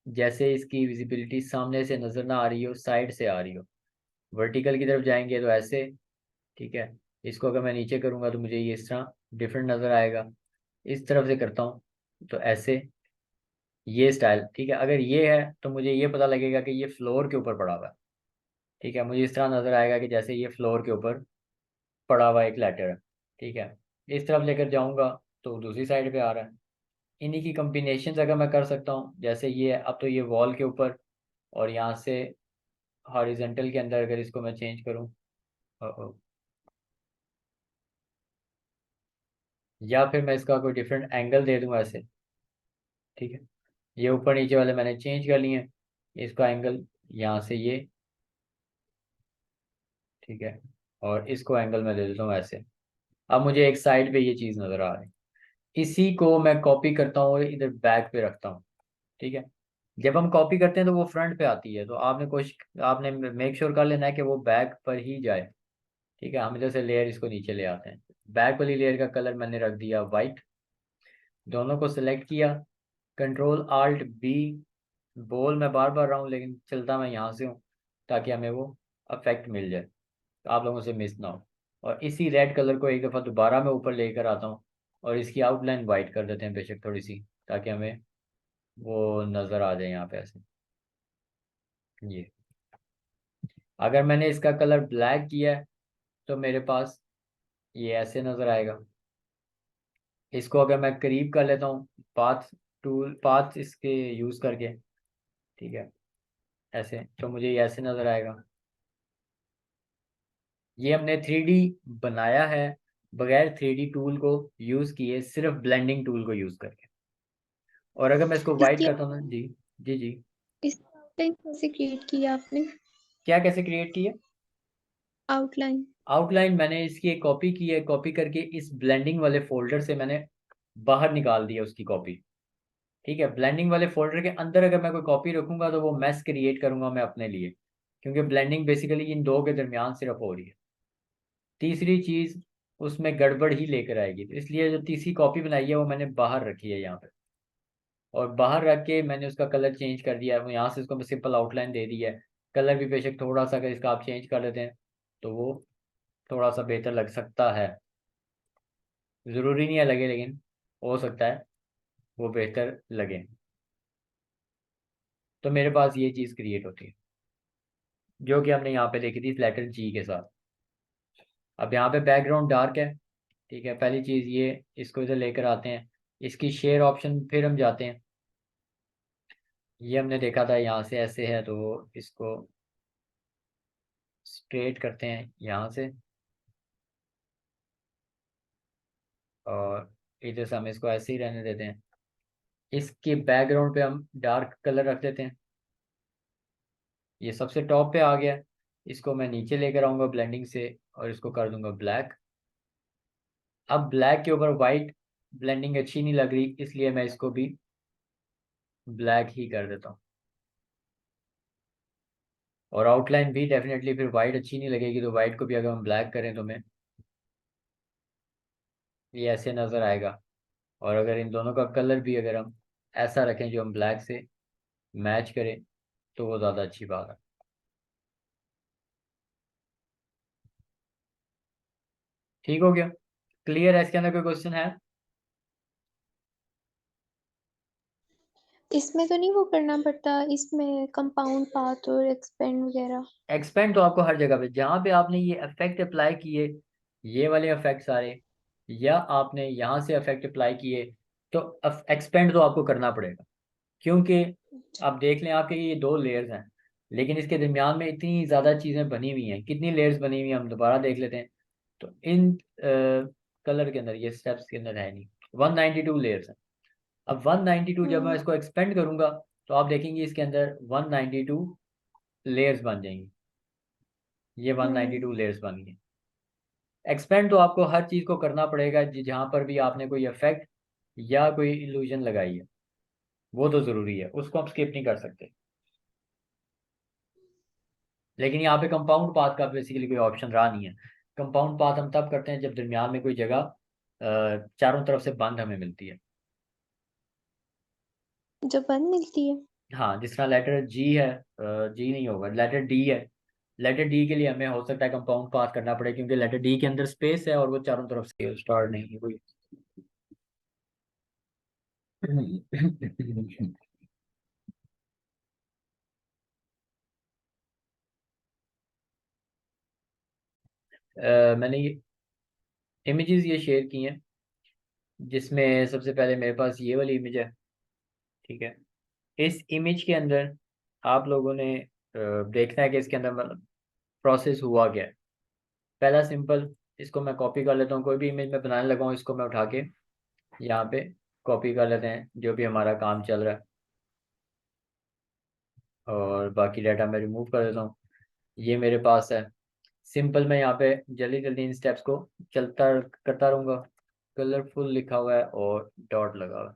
जैसे इसकी विजिबिलिटी सामने से नज़र ना आ रही हो, साइड से आ रही हो। वर्टिकल की तरफ जाएंगे तो ऐसे, ठीक है। इसको अगर मैं नीचे करूँगा तो मुझे ये इस तरह डिफरेंट नज़र आएगा। इस तरफ से करता हूँ तो ऐसे, ये स्टाइल, ठीक है। अगर ये है तो मुझे ये पता लगेगा कि ये फ्लोर के ऊपर पड़ा हुआ है, ठीक है। मुझे इस तरह नज़र आएगा कि जैसे ये फ्लोर के ऊपर पड़ा हुआ एक लेटर है, ठीक है। इस तरफ लेकर जाऊंगा तो दूसरी साइड पे आ रहा है। इन्हीं की कम्बिनेशन अगर मैं कर सकता हूँ, जैसे ये अब तो ये वॉल के ऊपर, और यहाँ से हॉरिजेंटल के अंदर अगर इसको मैं चेंज करूँ, या फिर मैं इसका कोई डिफरेंट एंगल दे दूँ ऐसे, ठीक है। ये ऊपर नीचे वाले मैंने चेंज कर लिए हैं, इसका एंगल यहाँ से ये, ठीक है, और इसको एंगल मैं दे देता हूँ ऐसे। अब मुझे एक साइड पे ये चीज़ नज़र आ रही है, इसी को मैं कॉपी करता हूँ और इधर बैक पे रखता हूँ, ठीक है। जब हम कॉपी करते हैं तो वो फ्रंट पे आती है, तो आपने मेक श्योर कर लेना है कि वो बैक पर ही जाए, ठीक है। हम इधर से लेयर इसको नीचे ले आते हैं। बैक वाली लेयर का कलर मैंने रख दिया वाइट, दोनों को सिलेक्ट किया, कंट्रोल आल्ट बी, बोल मैं बार बार रहा हूँ लेकिन चलता मैं यहाँ से हूँ ताकि हमें वो इफेक्ट मिल जाए, तो आप लोगों से मिस ना हो। और इसी रेड कलर को एक दफ़ा दोबारा मैं ऊपर लेकर आता हूँ और इसकी आउटलाइन वाइट कर देते हैं बेशक थोड़ी सी, ताकि हमें वो नज़र आ जाए यहाँ पे ऐसे। ये अगर मैंने इसका कलर ब्लैक किया है तो मेरे पास ये ऐसे नज़र आएगा। इसको अगर मैं करीब कर लेता हूँ पाथ इसके यूज़ करके, ठीक है, ऐसे, तो मुझे ये ऐसे नज़र आएगा। ये हमने 3D बनाया है बगैर 3D टूल को यूज़ किए, सिर्फ ब्लेंडिंग टूल को यूज़ करके। और अगर मैं इसको वाइट इसकी करता हूँ ना, जी जी जी, इसकी आउटलाइन कैसे क्रिएट की आपने? क्या कैसे क्रिएट की है? आउटलाइन आउटलाइन मैंने इसकी एक कॉपी की है, कॉपी करके इस ब्लेंडिंग वाले फोल्डर से मैंने बाहर निकाल दिया उसकी कॉपी। ठीक है, ब्लेंडिंग वाले फोल्डर के अंदर अगर मैं कोई कॉपी रखूंगा तो वो मैस क्रिएट करूंगा मैं अपने लिए, क्योंकि ब्लेंडिंग बेसिकली इन दो के दरमियान सिर्फ हो रही है। तीसरी चीज उसमें गड़बड़ ही लेकर आएगी, तो इसलिए जो तीसरी कॉपी बनाई है वो मैंने बाहर रखी है यहाँ पे, और बाहर रख के मैंने उसका कलर चेंज कर दिया है। यहाँ से उसको मैं सिंपल आउटलाइन दे दी है। कलर भी बेशक थोड़ा सा अगर इसका आप चेंज कर देते हैं तो वो थोड़ा सा बेहतर लग सकता है, ज़रूरी नहीं है लगे, लेकिन हो सकता है वो बेहतर लगे। तो मेरे पास ये चीज़ क्रिएट होती है जो कि हमने यहाँ पे देखी थी लेटर जी के साथ। अब यहाँ पे बैकग्राउंड डार्क है, ठीक है, पहली चीज़ ये, इसको इधर लेकर आते हैं, इसकी शेयर ऑप्शन फिर हम जाते हैं। ये हमने देखा था यहाँ से ऐसे है, तो इसको स्ट्रेट करते हैं यहाँ से, और इधर से हम इसको ऐसे ही रहने देते हैं। इसके बैकग्राउंड पे हम डार्क कलर रख देते हैं। ये सबसे टॉप पे आ गया, इसको मैं नीचे लेकर आऊँगा ब्लेंडिंग से और इसको कर दूंगा ब्लैक। अब ब्लैक के ऊपर वाइट ब्लेंडिंग अच्छी नहीं लग रही, इसलिए मैं इसको भी ब्लैक ही कर देता हूँ। और आउटलाइन भी डेफिनेटली फिर वाइट अच्छी नहीं लगेगी, तो वाइट को भी अगर हम ब्लैक करें तो मैं ये ऐसे नज़र आएगा। और अगर इन दोनों का कलर भी अगर हम ऐसा रखें जो हम ब्लैक से मैच करें तो वो ज़्यादा अच्छी बात है। ठीक हो गया? क्लियर है? इसके अंदर कोई क्वेश्चन है? इसमें तो नहीं वो करना पड़ता, इसमें कंपाउंड पाथ और एक्सपेंड वगैरह? एक्सपेंड तो आपको हर जगह पे जहाँ पे आपने ये इफेक्ट अप्लाई किए, ये वाले इफेक्ट सारे, या आपने यहाँ से इफेक्ट अप्लाई किए, तो एक्सपेंड तो आपको करना पड़ेगा। क्योंकि आप देख लें आपके ये दो लेयर्स हैं, लेकिन इसके दरमियान में इतनी ज़्यादा चीज़ें बनी हुई हैं। कितनी लेयर्स बनी हुई हैं हम दोबारा देख लेते हैं। तो इन कलर के अंदर, ये स्टेप्स के अंदर है नहीं, 192 लेयर्स हैं। अब 192 जब मैं इसको एक्सपेंड करूंगा तो आप देखेंगे इसके अंदर 192 लेयर्स बन जाएंगी। ये 192 लेयर्स बन गई। एक्सपेंड तो आपको हर चीज़ को करना पड़ेगा जहाँ पर भी आपने कोई इफेक्ट या कोई इल्यूजन लगाई है, वो तो ज़रूरी है, उसको आप स्किप नहीं कर सकते। लेकिन यहाँ पे कंपाउंड पाथ का बेसिकली कोई ऑप्शन रहा नहीं है। कंपाउंड पाथ हम तब करते हैं जब दरमियान में कोई जगह चारों तरफ से बंद हमें मिलती है। जब बंद मिलती है? हाँ, जिस तरह लेटर जी है, जी नहीं होगा, लेटर डी है। लेटर डी के लिए हमें हो सकता है कंपाउंड पाथ करना पड़े, क्योंकि लेटर डी के अंदर स्पेस है और वो चारों तरफ से स्टार्ट नहीं है कोई। मैंने ये इमेजेस ये शेयर की हैं, जिसमें सबसे पहले मेरे पास ये वाली इमेज है। ठीक है, इस इमेज के अंदर आप लोगों ने देखना है कि इसके अंदर मतलब प्रोसेस हुआ क्या है। पहला सिंपल, इसको मैं कॉपी कर लेता हूँ, कोई भी इमेज मैं बनाने लगा हूँ इसको मैं उठा के यहाँ पे कॉपी कर लेते हैं जो भी हमारा काम चल रहा है, और बाकी डाटा मैं रिमूव कर देता हूँ। ये मेरे पास है। सिंपल मैं यहाँ पे जल्दी जल्दी इन स्टेप्स को चलता करता रहूँगा। कलरफुल लिखा हुआ है और डॉट लगा हुआ है।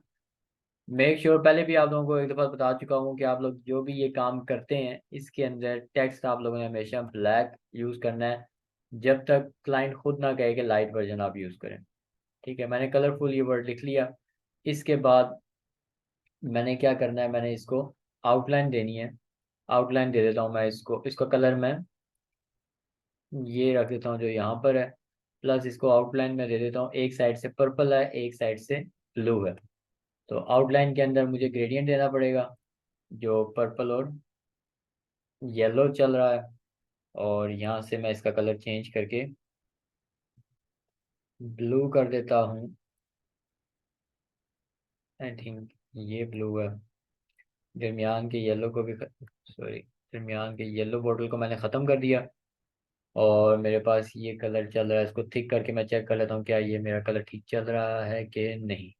मेक श्योर, पहले भी आप लोगों को एक दफ़ा बता चुका हूँ कि आप लोग जो भी ये काम करते हैं इसके अंदर टेक्स्ट आप लोगों ने हमेशा ब्लैक यूज़ करना है, जब तक क्लाइंट खुद ना कहे कि लाइट वर्जन आप यूज़ करें। ठीक है, मैंने कलरफुल ये वर्ड लिख लिया। इसके बाद मैंने क्या करना है, मैंने इसको आउटलाइन देनी है। आउटलाइन दे देता हूँ मैं इसको, इसका कलर मैं ये रख देता हूँ जो यहाँ पर है, प्लस इसको आउटलाइन में दे देता हूँ, एक साइड से पर्पल है एक साइड से ब्लू है। तो आउटलाइन के अंदर मुझे ग्रेडियंट देना पड़ेगा जो पर्पल और येलो चल रहा है, और यहाँ से मैं इसका कलर चेंज करके ब्लू कर देता हूँ। आई थिंक ये ब्लू है। दरमियान के येलो को भी सॉरी, दरमियान के येलो बॉटल को मैंने ख़त्म कर दिया, और मेरे पास ये कलर चल रहा है। इसको थिक करके मैं चेक कर लेता हूँ क्या ये मेरा कलर ठीक चल रहा है कि नहीं।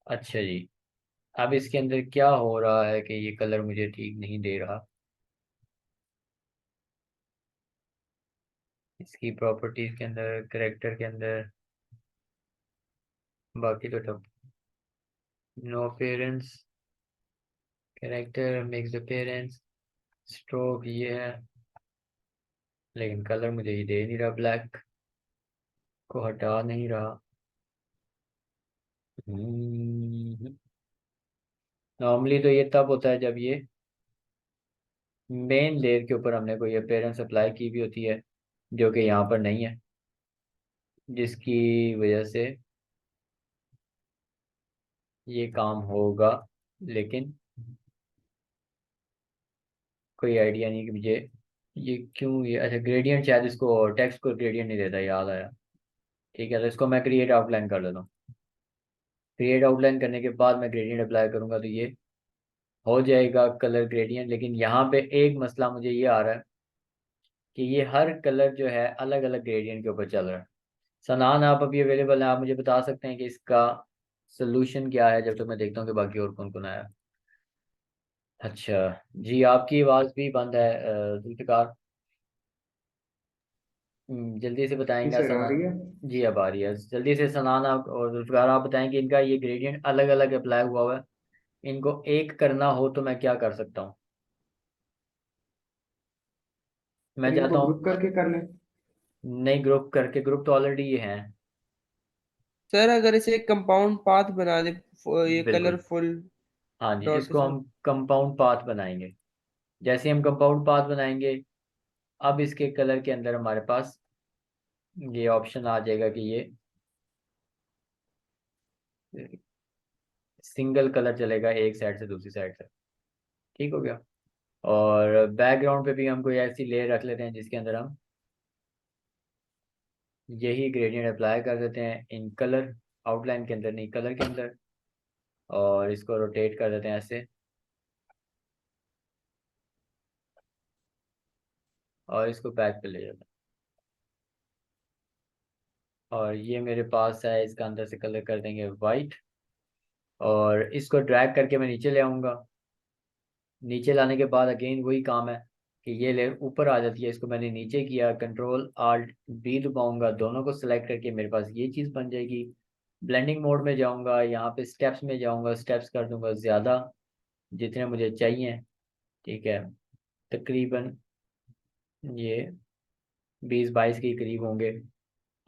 अच्छा जी, अब इसके अंदर क्या हो रहा है कि ये कलर मुझे ठीक नहीं दे रहा। इसकी प्रॉपर्टीज के अंदर, करेक्टर के अंदर, बाकी तो सब no appearance, character makes appearance, stroke ये है, लेकिन कलर मुझे ये दे नहीं रहा, ब्लैक को हटा नहीं रहा। नॉर्मली तो ये तब होता है जब ये मेन लेयर के ऊपर हमने कोई अपेरेंस अप्लाई की भी होती है, जो कि यहाँ पर नहीं है, जिसकी वजह से ये काम होगा। लेकिन कोई आइडिया नहीं कि मुझे ये क्यों, ये अच्छा ग्रेडियंट शायद इसको टेक्स्ट को ग्रेडियंट नहीं देता, याद आया। ठीक है, तो इसको मैं क्रिएट आउटलाइन कर लेता हूँ। क्रिएट आउटलाइन करने के बाद मैं ग्रेडियंट अप्लाई करूंगा तो ये हो जाएगा कलर ग्रेडियंट। लेकिन यहाँ पे एक मसला मुझे ये आ रहा है कि ये हर कलर जो है अलग अलग ग्रेडियंट के ऊपर चल रहा है। सनान, आप अभी अवेलेबल हैं, आप मुझे बता सकते हैं कि इसका सोल्यूशन क्या है, जब तक मैं देखता हूँ कि बाकी और कौन कौन आया। अच्छा जी, आपकी आवाज़ भी बंद है जुल्फ़िकार। जल्दी से जी बताएंगे सर, आ सनान। रही है। जी अब आ रही है, जल्दी से सनान आप और जुल्फ़िकार आप बताएं कि इनका ये ग्रेडियंट अलग अलग अप्लाई हुआ हुआ है, इनको एक करना हो तो मैं क्या कर सकता हूँ। मैं सर चाहता इनको हूँ ग्रुप करके कर लें। नई ग्रुप करके, ग्रुप तो ऑलरेडी ये हैं। सर अगर इसे कंपाउंड पाथ बना दे, ये बिल्कुल, कलरफुल हाँ जी, डॉट के इसको साथ। हम कंपाउंड पाथ बनाएंगे। जैसे हम कंपाउंड पाथ बनाएंगे, अब इसके कलर के अंदर हमारे पास ये ऑप्शन आ जाएगा कि ये सिंगल कलर चलेगा एक साइड से दूसरी साइड से। ठीक हो गया। और बैकग्राउंड पे भी हम कोई ऐसी लेयर रख लेते हैं जिसके अंदर हम यही ग्रेडियंट अप्लाई कर देते हैं इन कलर, आउटलाइन के अंदर नहीं कलर के अंदर, और इसको रोटेट कर देते हैं ऐसे, और इसको बैक पे ले जाते हैं। और ये मेरे पास है, इसका अंदर से कलर कर देंगे वाइट, और इसको ड्रैग करके मैं नीचे ले आऊँगा। नीचे लाने के बाद अगेन वही काम है कि ये लेयर ऊपर आ जाती है, इसको मैंने नीचे किया, कंट्रोल आल्ट बी दबाऊंगा, दोनों को सिलेक्ट करके मेरे पास ये चीज़ बन जाएगी। ब्लेंडिंग मोड में जाऊंगा, यहाँ पे स्टेप्स में जाऊंगा, स्टेप्स कर दूंगा ज़्यादा जितने मुझे चाहिए। ठीक है, तकरीबन ये 20-22 के करीब होंगे।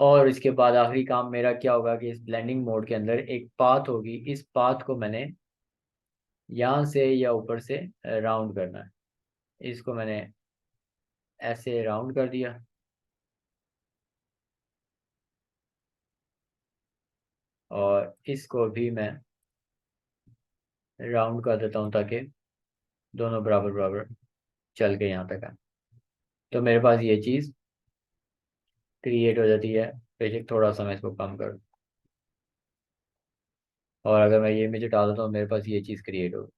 और इसके बाद आखिरी काम मेरा क्या होगा कि इस ब्लेंडिंग मोड के अंदर एक पाथ होगी, इस पाथ को मैंने यहाँ से या ऊपर से राउंड करना है। इसको मैंने ऐसे राउंड कर दिया, और इसको भी मैं राउंड कर देता हूँ ताकि दोनों बराबर बराबर चल के यहाँ तक आए। तो मेरे पास ये चीज़ क्रिएट हो जाती है। बेशक थोड़ा सा मैं इसको कम कर दूँ, और अगर मैं ये इमेज हटा देता हूँ मेरे पास ये चीज़ क्रिएट होगी।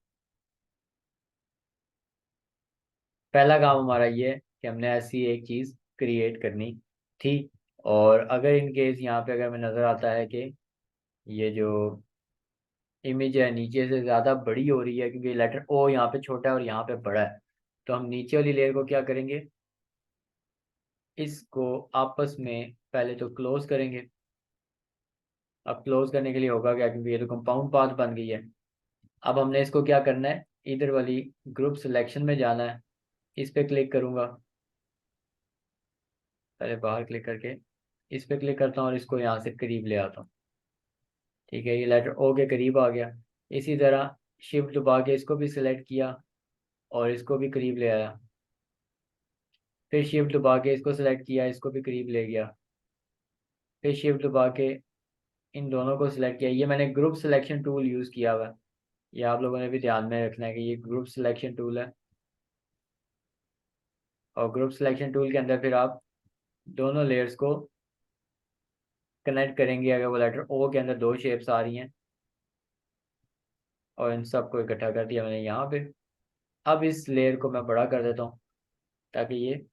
पहला काम हमारा ये है कि हमने ऐसी एक चीज़ क्रिएट करनी थी। और अगर इन केस यहाँ पे अगर हमें नज़र आता है कि ये जो इमेज है नीचे से ज़्यादा बड़ी हो रही है, क्योंकि लेटर ओ यहाँ पे छोटा है और यहाँ पे बड़ा है, तो हम नीचे वाली लेयर को क्या करेंगे, इसको आपस में पहले तो क्लोज करेंगे। अब क्लोज करने के लिए होगा क्या, क्योंकि ये तो कंपाउंड पाथ बन गई है। अब हमने इसको क्या करना है, इधर वाली ग्रुप सिलेक्शन में जाना है, इस पे क्लिक करूंगा, पहले बाहर क्लिक करके इस पे क्लिक करता हूँ और इसको यहाँ से करीब ले आता हूँ। ठीक है, ये लेटर ओ के करीब आ गया। इसी तरह शिफ्ट दबा के इसको भी सिलेक्ट किया और इसको भी करीब ले आया, फिर शिफ्ट दबा के इसको सिलेक्ट किया, इसको भी करीब ले गया, फिर शिफ्ट दबा के इन दोनों को सिलेक्ट किया। ये मैंने ग्रुप सिलेक्शन टूल यूज़ किया हुआ है, ये आप लोगों ने भी ध्यान में रखना है कि ये ग्रुप सिलेक्शन टूल है। और ग्रुप सिलेक्शन टूल के अंदर फिर आप दोनों लेयर्स को कनेक्ट करेंगे। अगर वो लेटर ओ के अंदर दो शेप्स आ रही हैं, और इन सबको इकट्ठा कर दिया मैंने यहाँ पे। अब इस लेयर को मैं बड़ा कर देता हूँ ताकि ये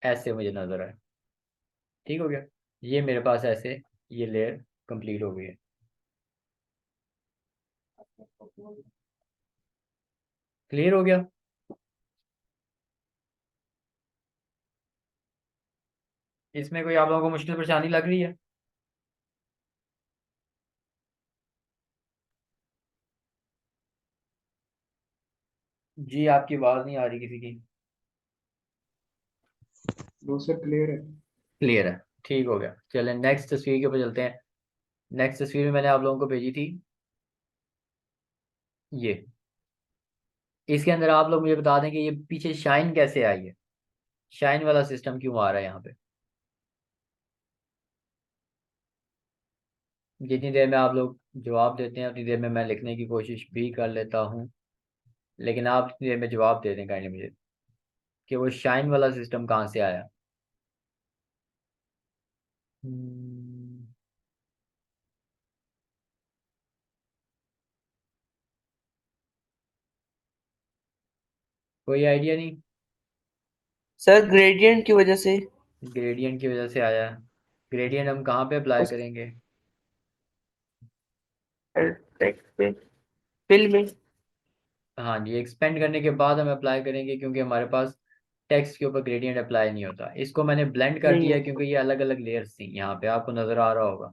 ऐसे मुझे नज़र आए। ठीक हो गया, ये मेरे पास ऐसे ये लेयर कंप्लीट हो गई है। क्लियर हो गया? इसमें कोई आप लोगों को मुश्किल परेशानी लग रही है? जी आपकी आवाज़ नहीं आ रही किसी की। दूसरा क्लियर है। क्लियर है, ठीक हो गया। चलें नेक्स्ट तस्वीर के ऊपर चलते हैं। नेक्स्ट तस्वीर में मैंने आप लोगों को भेजी थी ये, इसके अंदर आप लोग मुझे बता दें कि ये पीछे शाइन कैसे आई है, शाइन वाला सिस्टम क्यों आ रहा है यहाँ पे। जितनी देर में आप लोग जवाब देते हैं उतनी देर में मैं लिखने की कोशिश भी कर लेता हूँ, लेकिन आप इतनी देर में जवाब दे दें काइंडली मुझे कि वो शाइन वाला सिस्टम कहाँ से आया। हम्म, कोई आइडिया नहीं? सर ग्रेडियंट की वजह से। ग्रेडियंट की वजह से आया है। ग्रेडियंट हम कहाँ पे अप्लाई उस करेंगे? टेक्स्ट पे, फिल में। हाँ जी, एक्सपेंड करने के बाद हम अप्लाई करेंगे, क्योंकि हमारे पास टेक्स्ट के ऊपर ग्रेडियंट अप्लाई नहीं होता। इसको मैंने ब्लेंड कर नहीं दिया होता। क्योंकि ये अलग अलग लेयर्स थी, यहाँ पे आपको नज़र आ रहा होगा।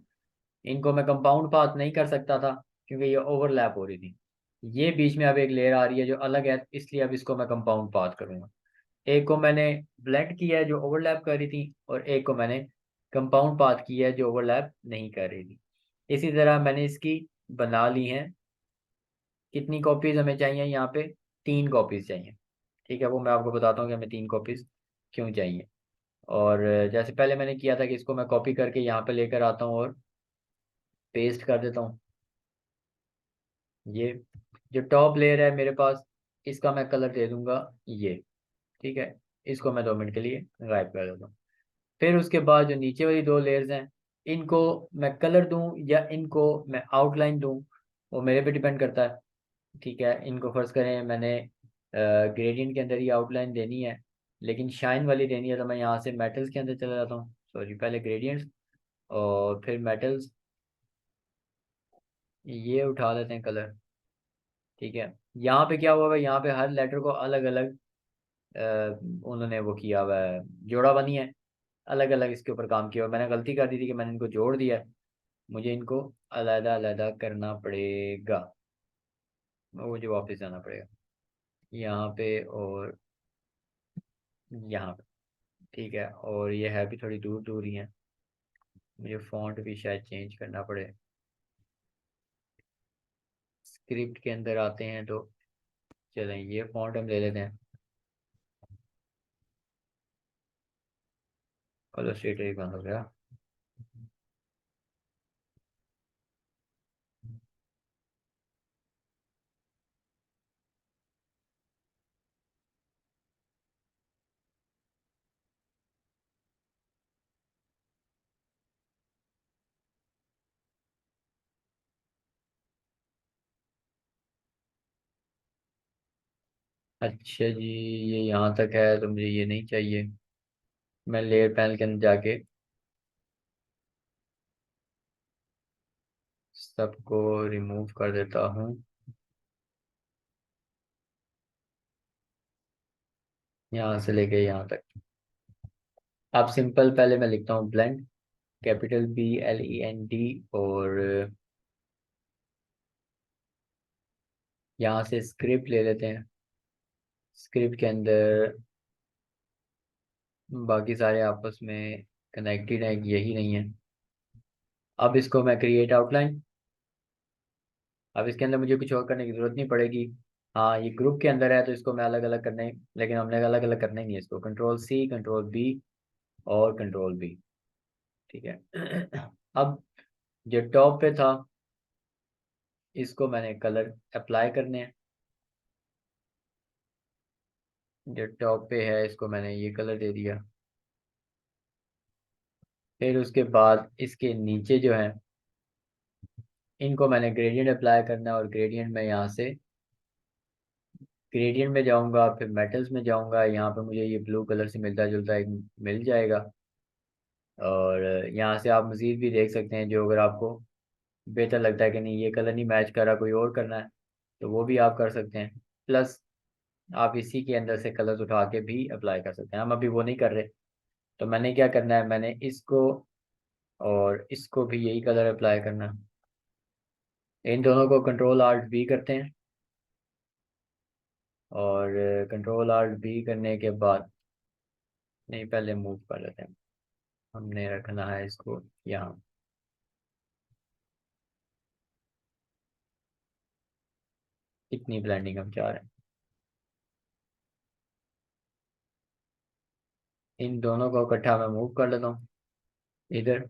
इनको मैं कंपाउंड पाथ नहीं कर सकता था क्योंकि ये ओवरलैप हो रही थी। ये बीच में अब एक लेयर आ रही है जो अलग है, इसलिए अब इसको मैं कंपाउंड पाथ करूँगा। एक को मैंने ब्लेंड किया है जो ओवरलैप कर रही थी, और एक को मैंने कंपाउंड पाथ किया है जो ओवरलैप नहीं कर रही थी। इसी तरह मैंने इसकी बना ली है। कितनी कॉपीज हमें चाहिए यहाँ पे? 3 कॉपीज चाहिए। ठीक है, वो मैं आपको बताता हूँ कि हमें 3 कॉपीज क्यों चाहिए। और जैसे पहले मैंने किया था कि इसको मैं कॉपी करके यहाँ पे लेकर आता हूँ और पेस्ट कर देता हूँ। ये जो टॉप लेयर है मेरे पास, इसका मैं कलर दे दूंगा ये। ठीक है, इसको मैं 2 मिनट के लिए गायब कर देता हूँ। फिर उसके बाद जो नीचे वाली 2 लेयर्स हैं, इनको मैं कलर दूं या इनको मैं आउटलाइन दूं, वो मेरे पे डिपेंड करता है। ठीक है, इनको फर्ज करें मैंने ग्रेडियंट के अंदर ही आउटलाइन देनी है, लेकिन शाइन वाली देनी है, तो मैं यहाँ से मेटल्स के अंदर चला जाता हूँ। सॉरी, पहले ग्रेडियंट्स और फिर मेटल्स, ये उठा लेते हैं कलर। ठीक है, यहाँ पे क्या हुआ है, यहाँ पे हर लेटर को अलग अलग उन्होंने वो किया हुआ है, जोड़ा बनी है, अलग अलग इसके ऊपर काम किया हुआ है। मैंने गलती कर दी थी कि मैंने इनको जोड़ दिया है, मुझे इनको अलग अलग करना पड़ेगा, मुझे वापस जाना पड़ेगा यहाँ पे और यहाँ पे। ठीक है, और ये है भी थोड़ी दूर दूर ही है, मुझे फॉन्ट भी शायद चेंज करना पड़े। स्क्रिप्ट के अंदर आते हैं तो चलें ये फॉन्ट हम ले लेते हैं, कलर स्टेट एक बंद हो गया। अच्छा जी, ये यहाँ तक है तो मुझे ये नहीं चाहिए। मैं लेयर पैनल के अंदर जाके सबको रिमूव कर देता हूँ, यहाँ से लेके यहाँ तक। अब सिंपल पहले मैं लिखता हूँ ब्लेंड, कैपिटल BLEND, और यहाँ से स्क्रिप्ट ले लेते हैं। स्क्रिप्ट के अंदर बाकी सारे आपस में कनेक्टेड है, यही नहीं है। अब इसको मैं क्रिएट आउटलाइन, अब इसके अंदर मुझे कुछ और करने की जरूरत नहीं पड़ेगी। हाँ, ये ग्रुप के अंदर है तो इसको मैं अलग अलग करने, लेकिन हमने अलग अलग करना ही नहीं है इसको। कंट्रोल सी, कंट्रोल बी और कंट्रोल बी। ठीक है। अब जो टॉप पे था इसको मैंने कलर अप्लाई करने हैं। जो टॉप पे है इसको मैंने ये कलर दे दिया। फिर उसके बाद इसके नीचे जो है इनको मैंने ग्रेडियंट अप्लाई करना है, और ग्रेडियंट में यहाँ से ग्रेडियंट में जाऊंगा, फिर मेटल्स में जाऊंगा। यहाँ पे मुझे ये ब्लू कलर से मिलता जुलता एक मिल जाएगा। और यहाँ से आप मज़ीद भी देख सकते हैं, जो अगर आपको बेहतर लगता है कि नहीं ये कलर नहीं मैच कर रहा, कोई और करना है, तो वो भी आप कर सकते हैं। प्लस आप इसी के अंदर से कलर्स उठा के भी अप्लाई कर सकते हैं। हम अभी वो नहीं कर रहे। तो मैंने क्या करना है, मैंने इसको और इसको भी यही कलर अप्लाई करना है। इन दोनों को कंट्रोल आल्ट बी करते हैं, और कंट्रोल आल्ट बी करने के बाद, नहीं पहले मूव कर लेते हैं। हमने रखना है इसको यहाँ। इतनी ब्लेंडिंग हम चाह रहे हैं। इन दोनों को इकट्ठा मैं मूव कर लेता हूँ इधर,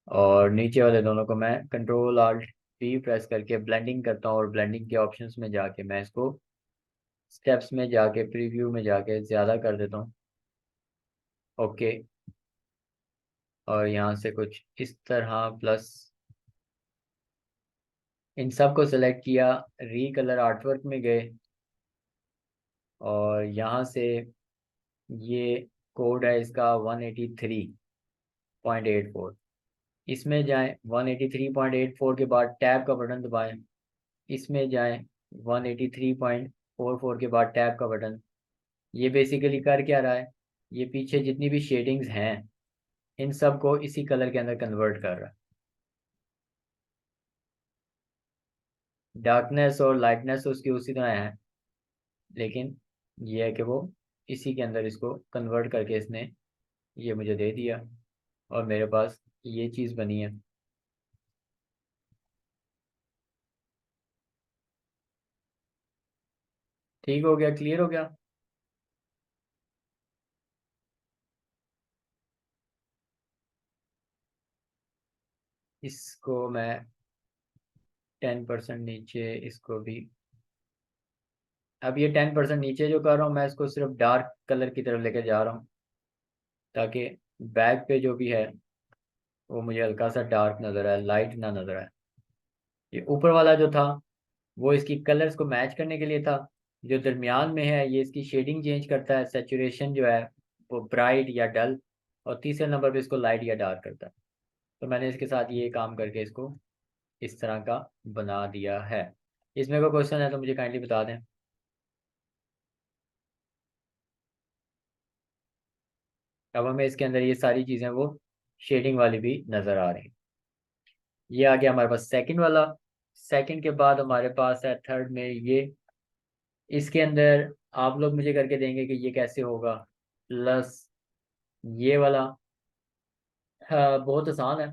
और नीचे वाले दोनों को मैं कंट्रोल आल्ट बी प्रेस करके ब्लेंडिंग करता हूँ, और ब्लेंडिंग के ऑप्शंस में जाके मैं इसको स्टेप्स में जाके प्रीव्यू में जाके ज़्यादा कर देता हूँ। ओके। और यहाँ से कुछ इस तरह, प्लस इन सब को सिलेक्ट किया, री कलर आर्टवर्क में गए, और यहाँ से ये कोड है इसका 183.84, इसमें जाएं। 183.84 के बाद टैब का बटन दबाएं, इसमें जाएं। 183.44 के बाद टैब का बटन। ये बेसिकली कर क्या रहा है, ये पीछे जितनी भी शेडिंग्स हैं इन सब को इसी कलर के अंदर कन्वर्ट कर रहा है। डार्कनेस और लाइटनेस उसकी उसी तरह है, लेकिन ये है कि वो इसी के अंदर इसको कन्वर्ट करके इसने ये मुझे दे दिया, और मेरे पास ये चीज़ बनी है। ठीक हो गया, क्लियर हो गया। इसको मैं 10% नीचे, इसको भी। अब ये 10% नीचे जो कर रहा हूँ मैं, इसको सिर्फ डार्क कलर की तरफ लेके जा रहा हूँ, ताकि बैक पे जो भी है वो मुझे हल्का सा डार्क नज़र आए, लाइट ना नज़र आए। ये ऊपर वाला जो था वो इसकी कलर्स को मैच करने के लिए था। जो दरमियान में है ये इसकी शेडिंग चेंज करता है, सेचुरेशन जो है वो ब्राइट या डल, और तीसरे नंबर पे इसको लाइट या डार्क करता है। तो मैंने इसके साथ ये काम करके इसको इस तरह का बना दिया है। इसमें कोई क्वेश्चन है तो मुझे काइंडली बता दें। अब हमें इसके अंदर ये सारी चीज़ें वो शेडिंग वाली भी नज़र आ रही हैं। ये आ गया हमारे पास सेकंड वाला। सेकंड के बाद हमारे पास है थर्ड में ये। इसके अंदर आप लोग मुझे करके देंगे कि ये कैसे होगा। प्लस ये वाला, हाँ, बहुत आसान है।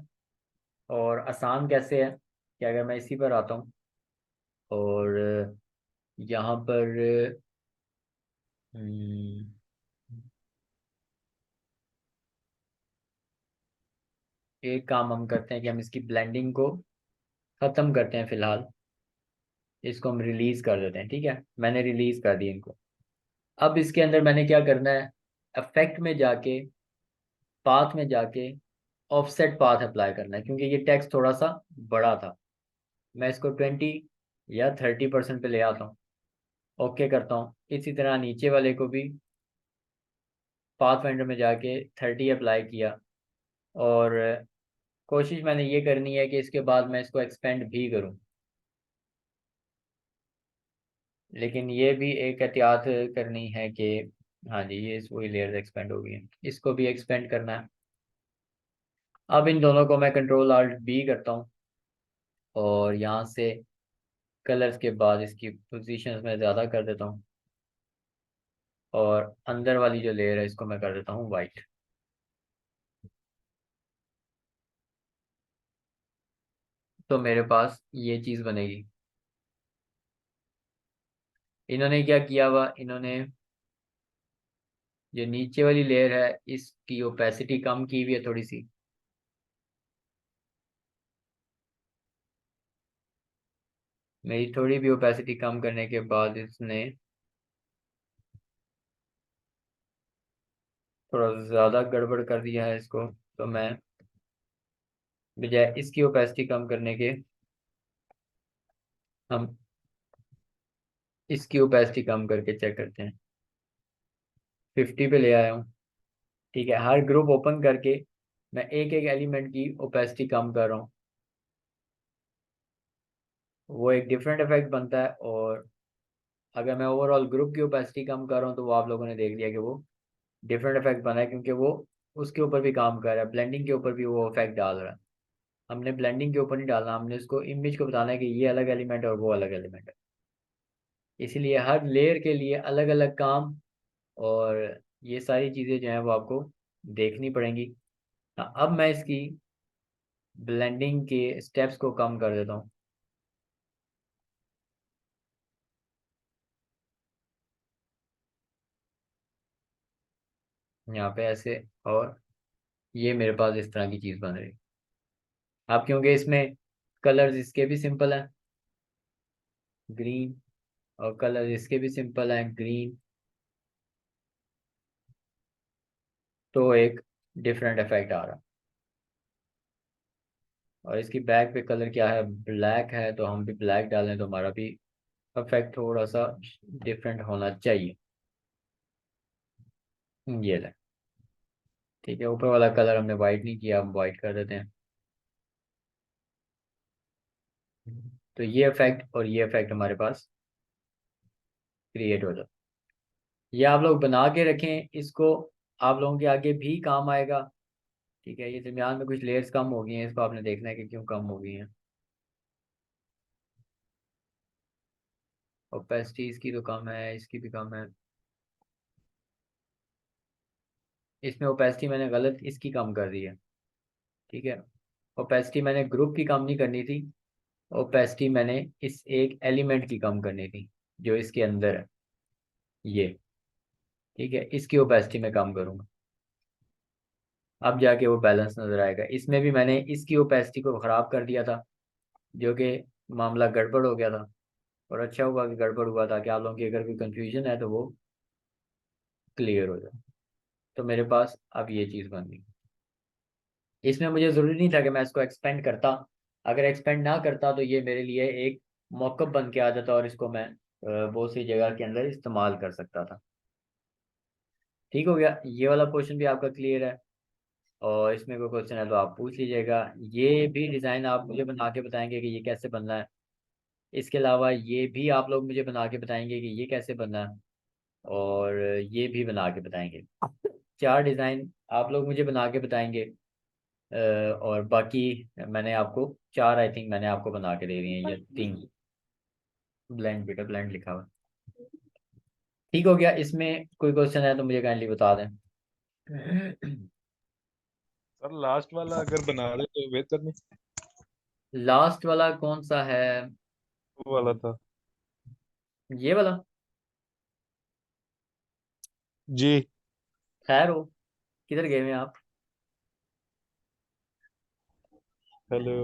और आसान कैसे है कि अगर मैं इसी पर आता हूँ और यहाँ पर हम्म, एक काम हम करते हैं कि हम इसकी ब्लेंडिंग को ख़त्म करते हैं फ़िलहाल। इसको हम रिलीज़ कर देते हैं। ठीक है, मैंने रिलीज़ कर दिया इनको। अब इसके अंदर मैंने क्या करना है, इफेक्ट में जाके, पाथ में जाके ऑफसेट पाथ अप्लाई करना है, क्योंकि ये टेक्स्ट थोड़ा सा बड़ा था। मैं इसको 20 या 30% पे ले आता हूँ। ओके करता हूँ। इसी तरह नीचे वाले को भी पाथ फाइंडर में जाके 30 अप्लाई किया, और कोशिश मैंने ये करनी है कि इसके बाद मैं इसको एक्सपेंड भी करूँ, लेकिन ये भी एक एहतियात करनी है कि हाँ जी, ये वही लेयर्स एक्सपेंड हो गई हैं, इसको भी एक्सपेंड करना है। अब इन दोनों को मैं कंट्रोल आल्ट बी करता हूँ, और यहाँ से कलर्स के बाद इसकी पोजीशंस में ज़्यादा कर देता हूँ, और अंदर वाली जो लेयर है इसको मैं कर देता हूँ वाइट। तो मेरे पास ये चीज़ बनेगी। इन्होंने क्या किया हुआ, इन्होंने जो नीचे वाली लेयर है इसकी ओपेसिटी कम की हुई है थोड़ी सी। मेरी थोड़ी भी ओपेसिटी कम करने के बाद इसने थोड़ा ज़्यादा गड़बड़ कर दिया है इसको। तो मैं बजाय इसकी ओपेसिटी कम करने के, हम इसकी ओपेसिटी कम करके चेक करते हैं। 50 पे ले आया हूँ। ठीक है, हर ग्रुप ओपन करके मैं एक एक एलिमेंट की ओपेसिटी कम कर रहा हूँ। वो एक डिफरेंट इफेक्ट बनता है। और अगर मैं ओवरऑल ग्रुप की ओपेसिटी कम कर रहा हूँ तो वो आप लोगों ने देख लिया कि वो डिफरेंट इफेक्ट बना है, क्योंकि वो उसके ऊपर भी काम कर रहा है, ब्लेंडिंग के ऊपर भी वो इफेक्ट डाल रहा है। हमने ब्लेंडिंग के ऊपर नहीं डालना, हमने उसको इमेज को बताना है कि ये अलग एलिमेंट है और वो अलग एलिमेंट है। इसीलिए हर लेयर के लिए अलग अलग काम, और ये सारी चीज़ें जो हैं वो आपको देखनी पड़ेंगी। अब मैं इसकी ब्लेंडिंग के स्टेप्स को कम कर देता हूँ। यहाँ पे ऐसे, और ये मेरे पास इस तरह की चीज़ बन रही। अब क्योंकि इसमें कलर्स इसके भी सिंपल हैं, ग्रीन, और कलर इसके भी सिंपल हैं, ग्रीन, तो एक डिफरेंट इफेक्ट आ रहा। और इसकी बैक पे कलर क्या है, ब्लैक है, तो हम भी ब्लैक डालें तो हमारा भी इफेक्ट थोड़ा सा डिफरेंट होना चाहिए। ये ले, ठीक है, ऊपर वाला कलर हमने वाइट नहीं किया, हम वाइट कर देते हैं। तो ये इफेक्ट और ये इफेक्ट हमारे पास क्रिएट हो जाता। ये आप लोग बना के रखें इसको, आप लोगों के आगे भी काम आएगा। ठीक है, ये दरमियान में कुछ लेयर्स कम हो गई हैं, इसको आपने देखना है कि क्यों कम हो गई हैं। ओपेसिटी इसकी तो कम है, इसकी भी कम है। इसमें ओपेसिटी मैंने गलत इसकी कम कर दी है। ठीक है, ओपेसिटी मैंने ग्रुप की कम नहीं करनी थी, ओपेसिटी मैंने इस एक एलिमेंट की कम करनी थी जो इसके अंदर है, ये। ठीक है, इसकी ओपेसिटी मैं कम करूँगा, अब जाके वो बैलेंस नजर आएगा। इसमें भी मैंने इसकी ओपेसिटी को ख़राब कर दिया था, जो कि मामला गड़बड़ हो गया था। और अच्छा हुआ कि गड़बड़ हुआ था, कि आप लोगों की अगर कोई कंफ्यूजन है तो वो क्लियर हो जाए। तो मेरे पास अब ये चीज़ बन गई। इसमें मुझे ज़रूरी नहीं था कि मैं इसको एक्सपेंड करता। अगर एक्सपेंड ना करता तो ये मेरे लिए एक मौक़िफ़ बन के आ जाता, और इसको मैं बहुत सी जगह के अंदर इस्तेमाल कर सकता था। ठीक हो गया, ये वाला क्वेश्चन भी आपका क्लियर है। और इसमें कोई क्वेश्चन है तो आप पूछ लीजिएगा। ये भी डिज़ाइन आप मुझे बना के बताएंगे कि ये कैसे बनना है। इसके अलावा ये भी आप लोग मुझे बना के बताएंगे कि ये कैसे बनना है, और ये भी बना के बताएंगे। 4 डिज़ाइन आप लोग मुझे बना के बताएंगे। और बाकी मैंने आपको 4 आई थिंक मैंने आपको बना के दे दिए हैं, ये 3। ब्लेंड, बेटा ब्लेंड लिखा हुआ। ठीक हो गया, इसमें कोई क्वेश्चन है तो मुझे काइंडली बता दें। सर लास्ट वाला अगर बना दे तो बेहतर नहीं? लास्ट वाला कौन सा है? वो वाला था। ये वाला? जी। खैर हो, किधर गए हैं आप? हेलो।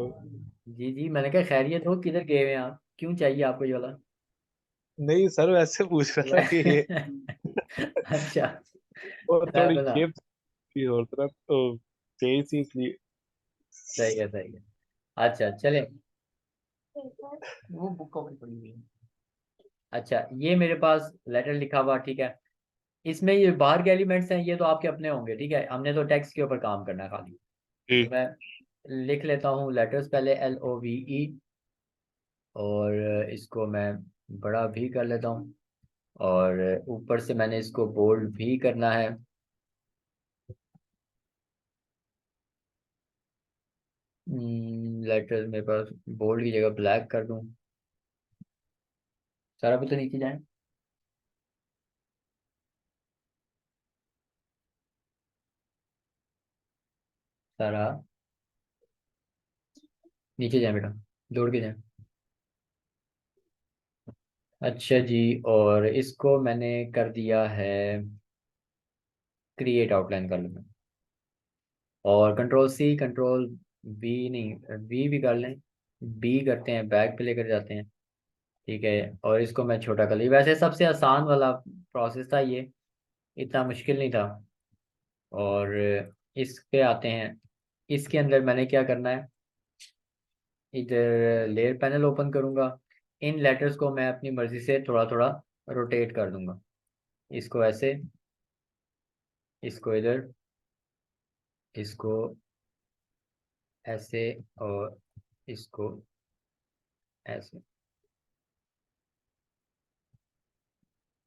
जी जी, मैंने कहा खैरियत हो, किधर गए हुए हैं आप, क्यों चाहिए आपको ये वाला? नहीं सर, वैसे पूछ रहा था कि ये अच्छा, वो मैं थोड़ी बोला शेप की और तरफ तो चाहिए थी इसलिए। सही है सही है। अच्छा चले, वो बुक कॉपी पड़ी हुई है। अच्छा, ये मेरे पास लेटर लिखा हुआ, ठीक है। इसमें ये बाहर के एलिमेंट्स हैं, ये तो आपके अपने होंगे, ठीक है, हमने तो टेक्स्ट के ऊपर काम करना है खाली। जी। तो मैं लिख लेता हूँ लेटर्स पहले, LOVE, और इसको मैं बड़ा भी कर लेता हूँ, और ऊपर से मैंने इसको बोल्ड भी करना है। लेटर्स मेरे पास बोल्ड की जगह ब्लैक कर दूँ, सारा भी तो नीचे जाए, सारा नीचे जाए बेटा, दौड़ के जाए। अच्छा जी, और इसको मैंने कर दिया है क्रिएट आउटलाइन कर लूँगा, और कंट्रोल सी कंट्रोल वी, नहीं वी भी कर लें, बी करते हैं, बैक पे लेकर जाते हैं। ठीक है, और इसको मैं छोटा कर ली। वैसे सबसे आसान वाला प्रोसेस था ये, इतना मुश्किल नहीं था। और इस पे आते हैं, इसके अंदर मैंने क्या करना है, इधर लेयर पैनल ओपन करूंगा। इन लेटर्स को मैं अपनी मर्जी से थोड़ा थोड़ा रोटेट कर दूंगा, इसको ऐसे, इसको इधर, इसको ऐसे, और इसको ऐसे।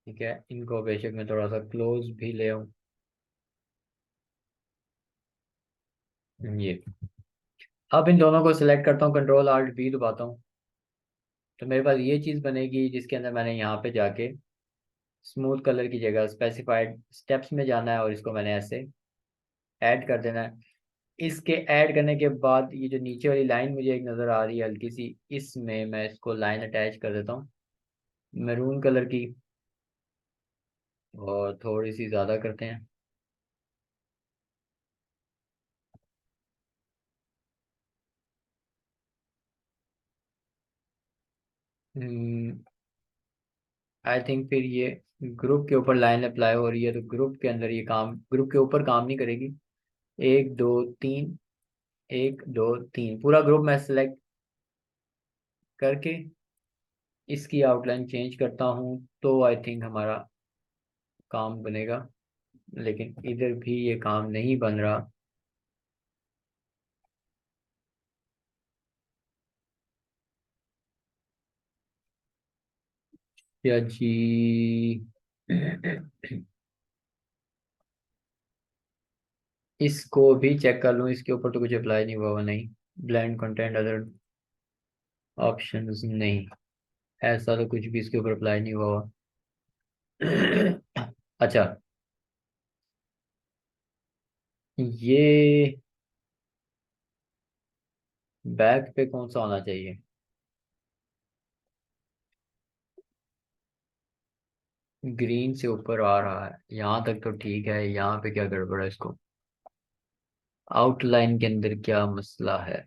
ठीक है, इनको बेशक मैं थोड़ा सा क्लोज भी ले आऊं, ये। अब इन दोनों को सिलेक्ट करता हूँ, कंट्रोल आल्ट बी दबाता हूँ, तो मेरे पास ये चीज़ बनेगी, जिसके अंदर मैंने यहाँ पे जाके स्मूथ कलर की जगह स्पेसिफाइड स्टेप्स में जाना है, और इसको मैंने ऐसे ऐड कर देना है। इसके ऐड करने के बाद ये जो नीचे वाली लाइन मुझे एक नज़र आ रही है हल्की सी, इसमें मैं इसको लाइन अटैच कर देता हूँ मैरून कलर की, और थोड़ी सी ज़्यादा करते हैं। आई थिंक फिर ये ग्रुप के ऊपर लाइन अप्लाई हो रही है, तो ग्रुप के अंदर ये काम, ग्रुप के ऊपर काम नहीं करेगी। एक दो तीन, एक दो तीन, पूरा ग्रुप मैं सेलेक्ट करके इसकी आउटलाइन चेंज करता हूँ, तो आई थिंक हमारा काम बनेगा। लेकिन इधर भी ये काम नहीं बन रहा। या जी इसको भी चेक कर लूँ, इसके ऊपर तो कुछ अप्लाई नहीं हुआ हुआ, नहीं। ब्लेंड कंटेंट अदर ऑप्शंस, नहीं, ऐसा तो कुछ भी इसके ऊपर अप्लाई नहीं हुआ हुआ। अच्छा, ये बैक पे कौन सा होना चाहिए? ग्रीन से ऊपर आ रहा है, यहाँ तक तो ठीक है, यहाँ पे क्या गड़बड़ है इसको, आउटलाइन के अंदर क्या मसला है?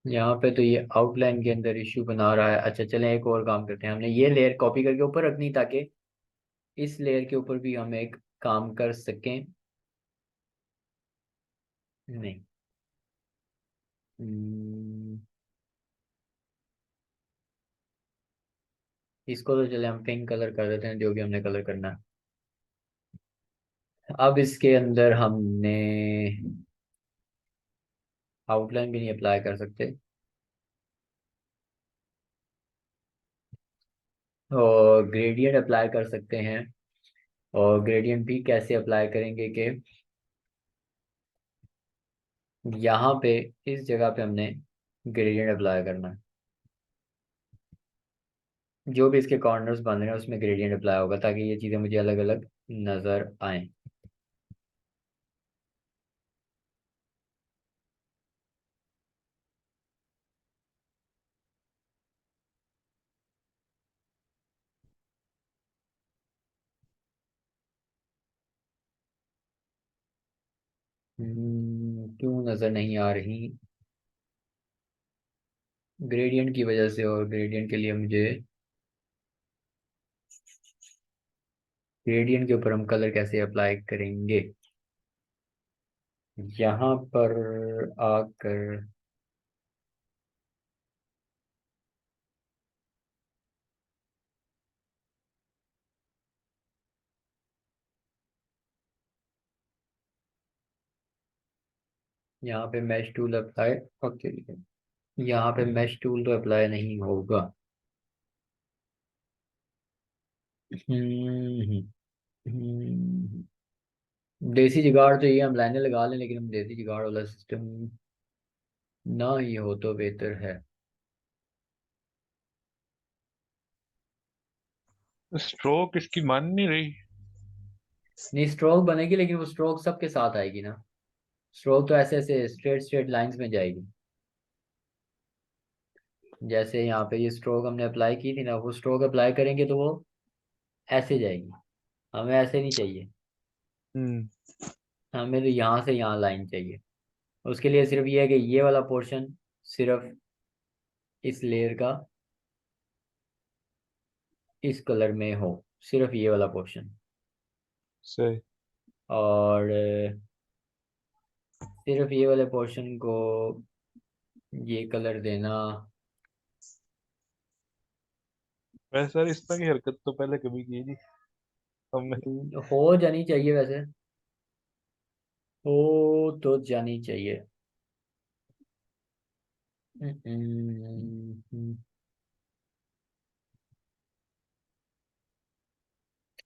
यहाँ पे तो ये आउटलाइन के अंदर इश्यू बना रहा है। अच्छा चलें, एक और काम करते हैं, हमने ये लेयर कॉपी करके ऊपर रखनी, ताकि इस लेयर के ऊपर भी हम एक काम कर सकें। नहीं, हम्म, इसको तो चले हम पिंक कलर कर देते हैं, जो भी हमने कलर करना है। अब इसके अंदर हमने आउटलाइन भी नहीं अप्लाई कर सकते, और ग्रेडियंट अप्लाई कर सकते हैं। और ग्रेडियंट भी कैसे अप्लाई करेंगे कि यहाँ पे इस जगह पे हमने ग्रेडियंट अप्लाई करना है, जो भी इसके कॉर्नर्स बन रहे हैं उसमें ग्रेडियंट अप्लाई होगा, ताकि ये चीज़ें मुझे अलग अलग नज़र आएं। क्यों नज़र नहीं आ रही? ग्रेडियंट की वजह से, और ग्रेडियंट के लिए मुझे, ग्रेडियंट के ऊपर हम कलर कैसे अप्लाई करेंगे? यहाँ पर आकर, यहाँ पे मैश टूल अप्लाई, ओके, यहाँ पे मैश टूल तो अप्लाई नहीं होगा। हम्म हम्म, देसी जुगाड़ तो ये, हम लाइनें लगा लें, लेकिन हम देसी जुगाड़ वाला सिस्टम ना ही हो तो बेहतर है। स्ट्रोक इसकी मान नहीं रही। नहीं, स्ट्रोक बनेगी लेकिन वो स्ट्रोक सबके साथ आएगी ना। स्ट्रोक तो ऐसे ऐसे स्ट्रेट स्ट्रेट लाइंस में जाएगी। जैसे यहाँ पे ये स्ट्रोक हमने अप्लाई की थी ना, वो स्ट्रोक अप्लाई करेंगे तो वो ऐसे जाएगी। हमें ऐसे नहीं चाहिए, हम्म। हमें तो यहाँ से यहाँ लाइन चाहिए। उसके लिए सिर्फ ये है कि ये वाला पोर्शन सिर्फ इस लेयर का इस कलर में हो, सिर्फ ये वाला पोर्शन। सही। और सिर्फ ये वाले पोर्शन को ये कलर देना। वैसे सर इस तरह की हरकत तो पहले कभी की नहीं हमने। हो जानी चाहिए वैसे, हो तो जानी चाहिए।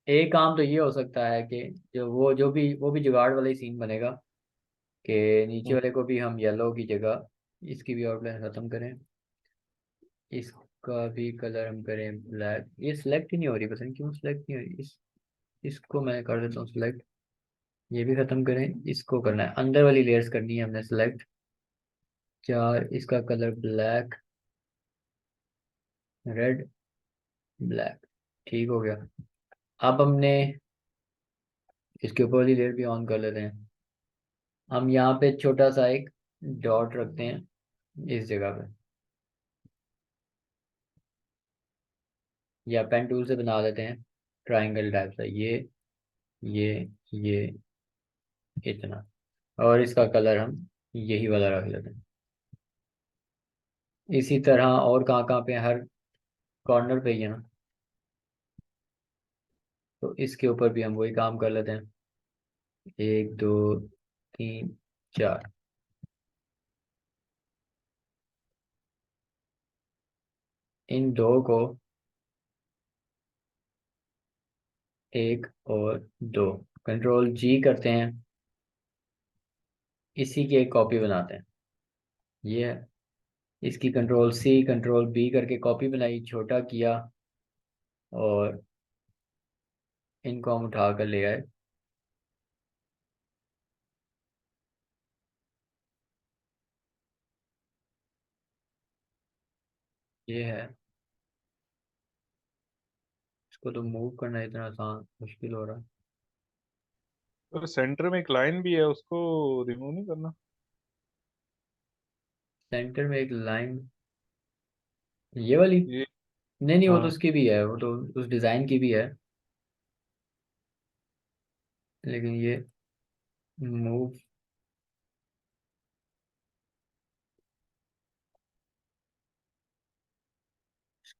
एक काम तो ये हो सकता है कि जो भी जुगाड़ वाला ही सीन बनेगा कि नीचे वाले को भी हम येलो की जगह इसकी भी आउटलाइन खत्म करें, इसका भी कलर हम करें ब्लैक। ये सिलेक्ट ही नहीं हो रही, पता नहीं क्यों सिलेक्ट नहीं हो रही। इसको मैं कर देता हूँ सिलेक्ट। ये भी खत्म करें, इसको करना है अंदर वाली लेयर्स करनी है हमने सिलेक्ट। चार, इसका कलर ब्लैक, रेड, ब्लैक। ठीक हो गया। अब हमने इसके ऊपर वाली लेयर भी ऑन कर लेते हैं। हम यहाँ पे छोटा सा एक डॉट रखते हैं इस जगह पे, या पेन टूल से बना लेते हैं ट्रायंगल टाइप सा। ये ये इतना, और इसका कलर हम यही वाला रख लेते हैं। इसी तरह और कहाँ कहाँ पे, हर कॉर्नर पे ही है ना, तो इसके ऊपर भी हम वही काम कर लेते हैं। एक, दो, तीन, चार। इन दो को एक और दो, कंट्रोल जी करते हैं, इसी की एक कॉपी बनाते हैं। ये है, इसकी कंट्रोल सी कंट्रोल बी करके कॉपी बनाई, छोटा किया, और इनको हम उठा कर ले आए। ये है, इसको तो मूव करना इतना आसान मुश्किल हो रहा है। और सेंटर में एक लाइन भी है, उसको रिमूव नहीं करना। सेंटर में एक लाइन, ये वाली? ये। नहीं नहीं, वो तो हाँ। उसकी भी है, वो तो उस डिजाइन की भी है, लेकिन ये मूव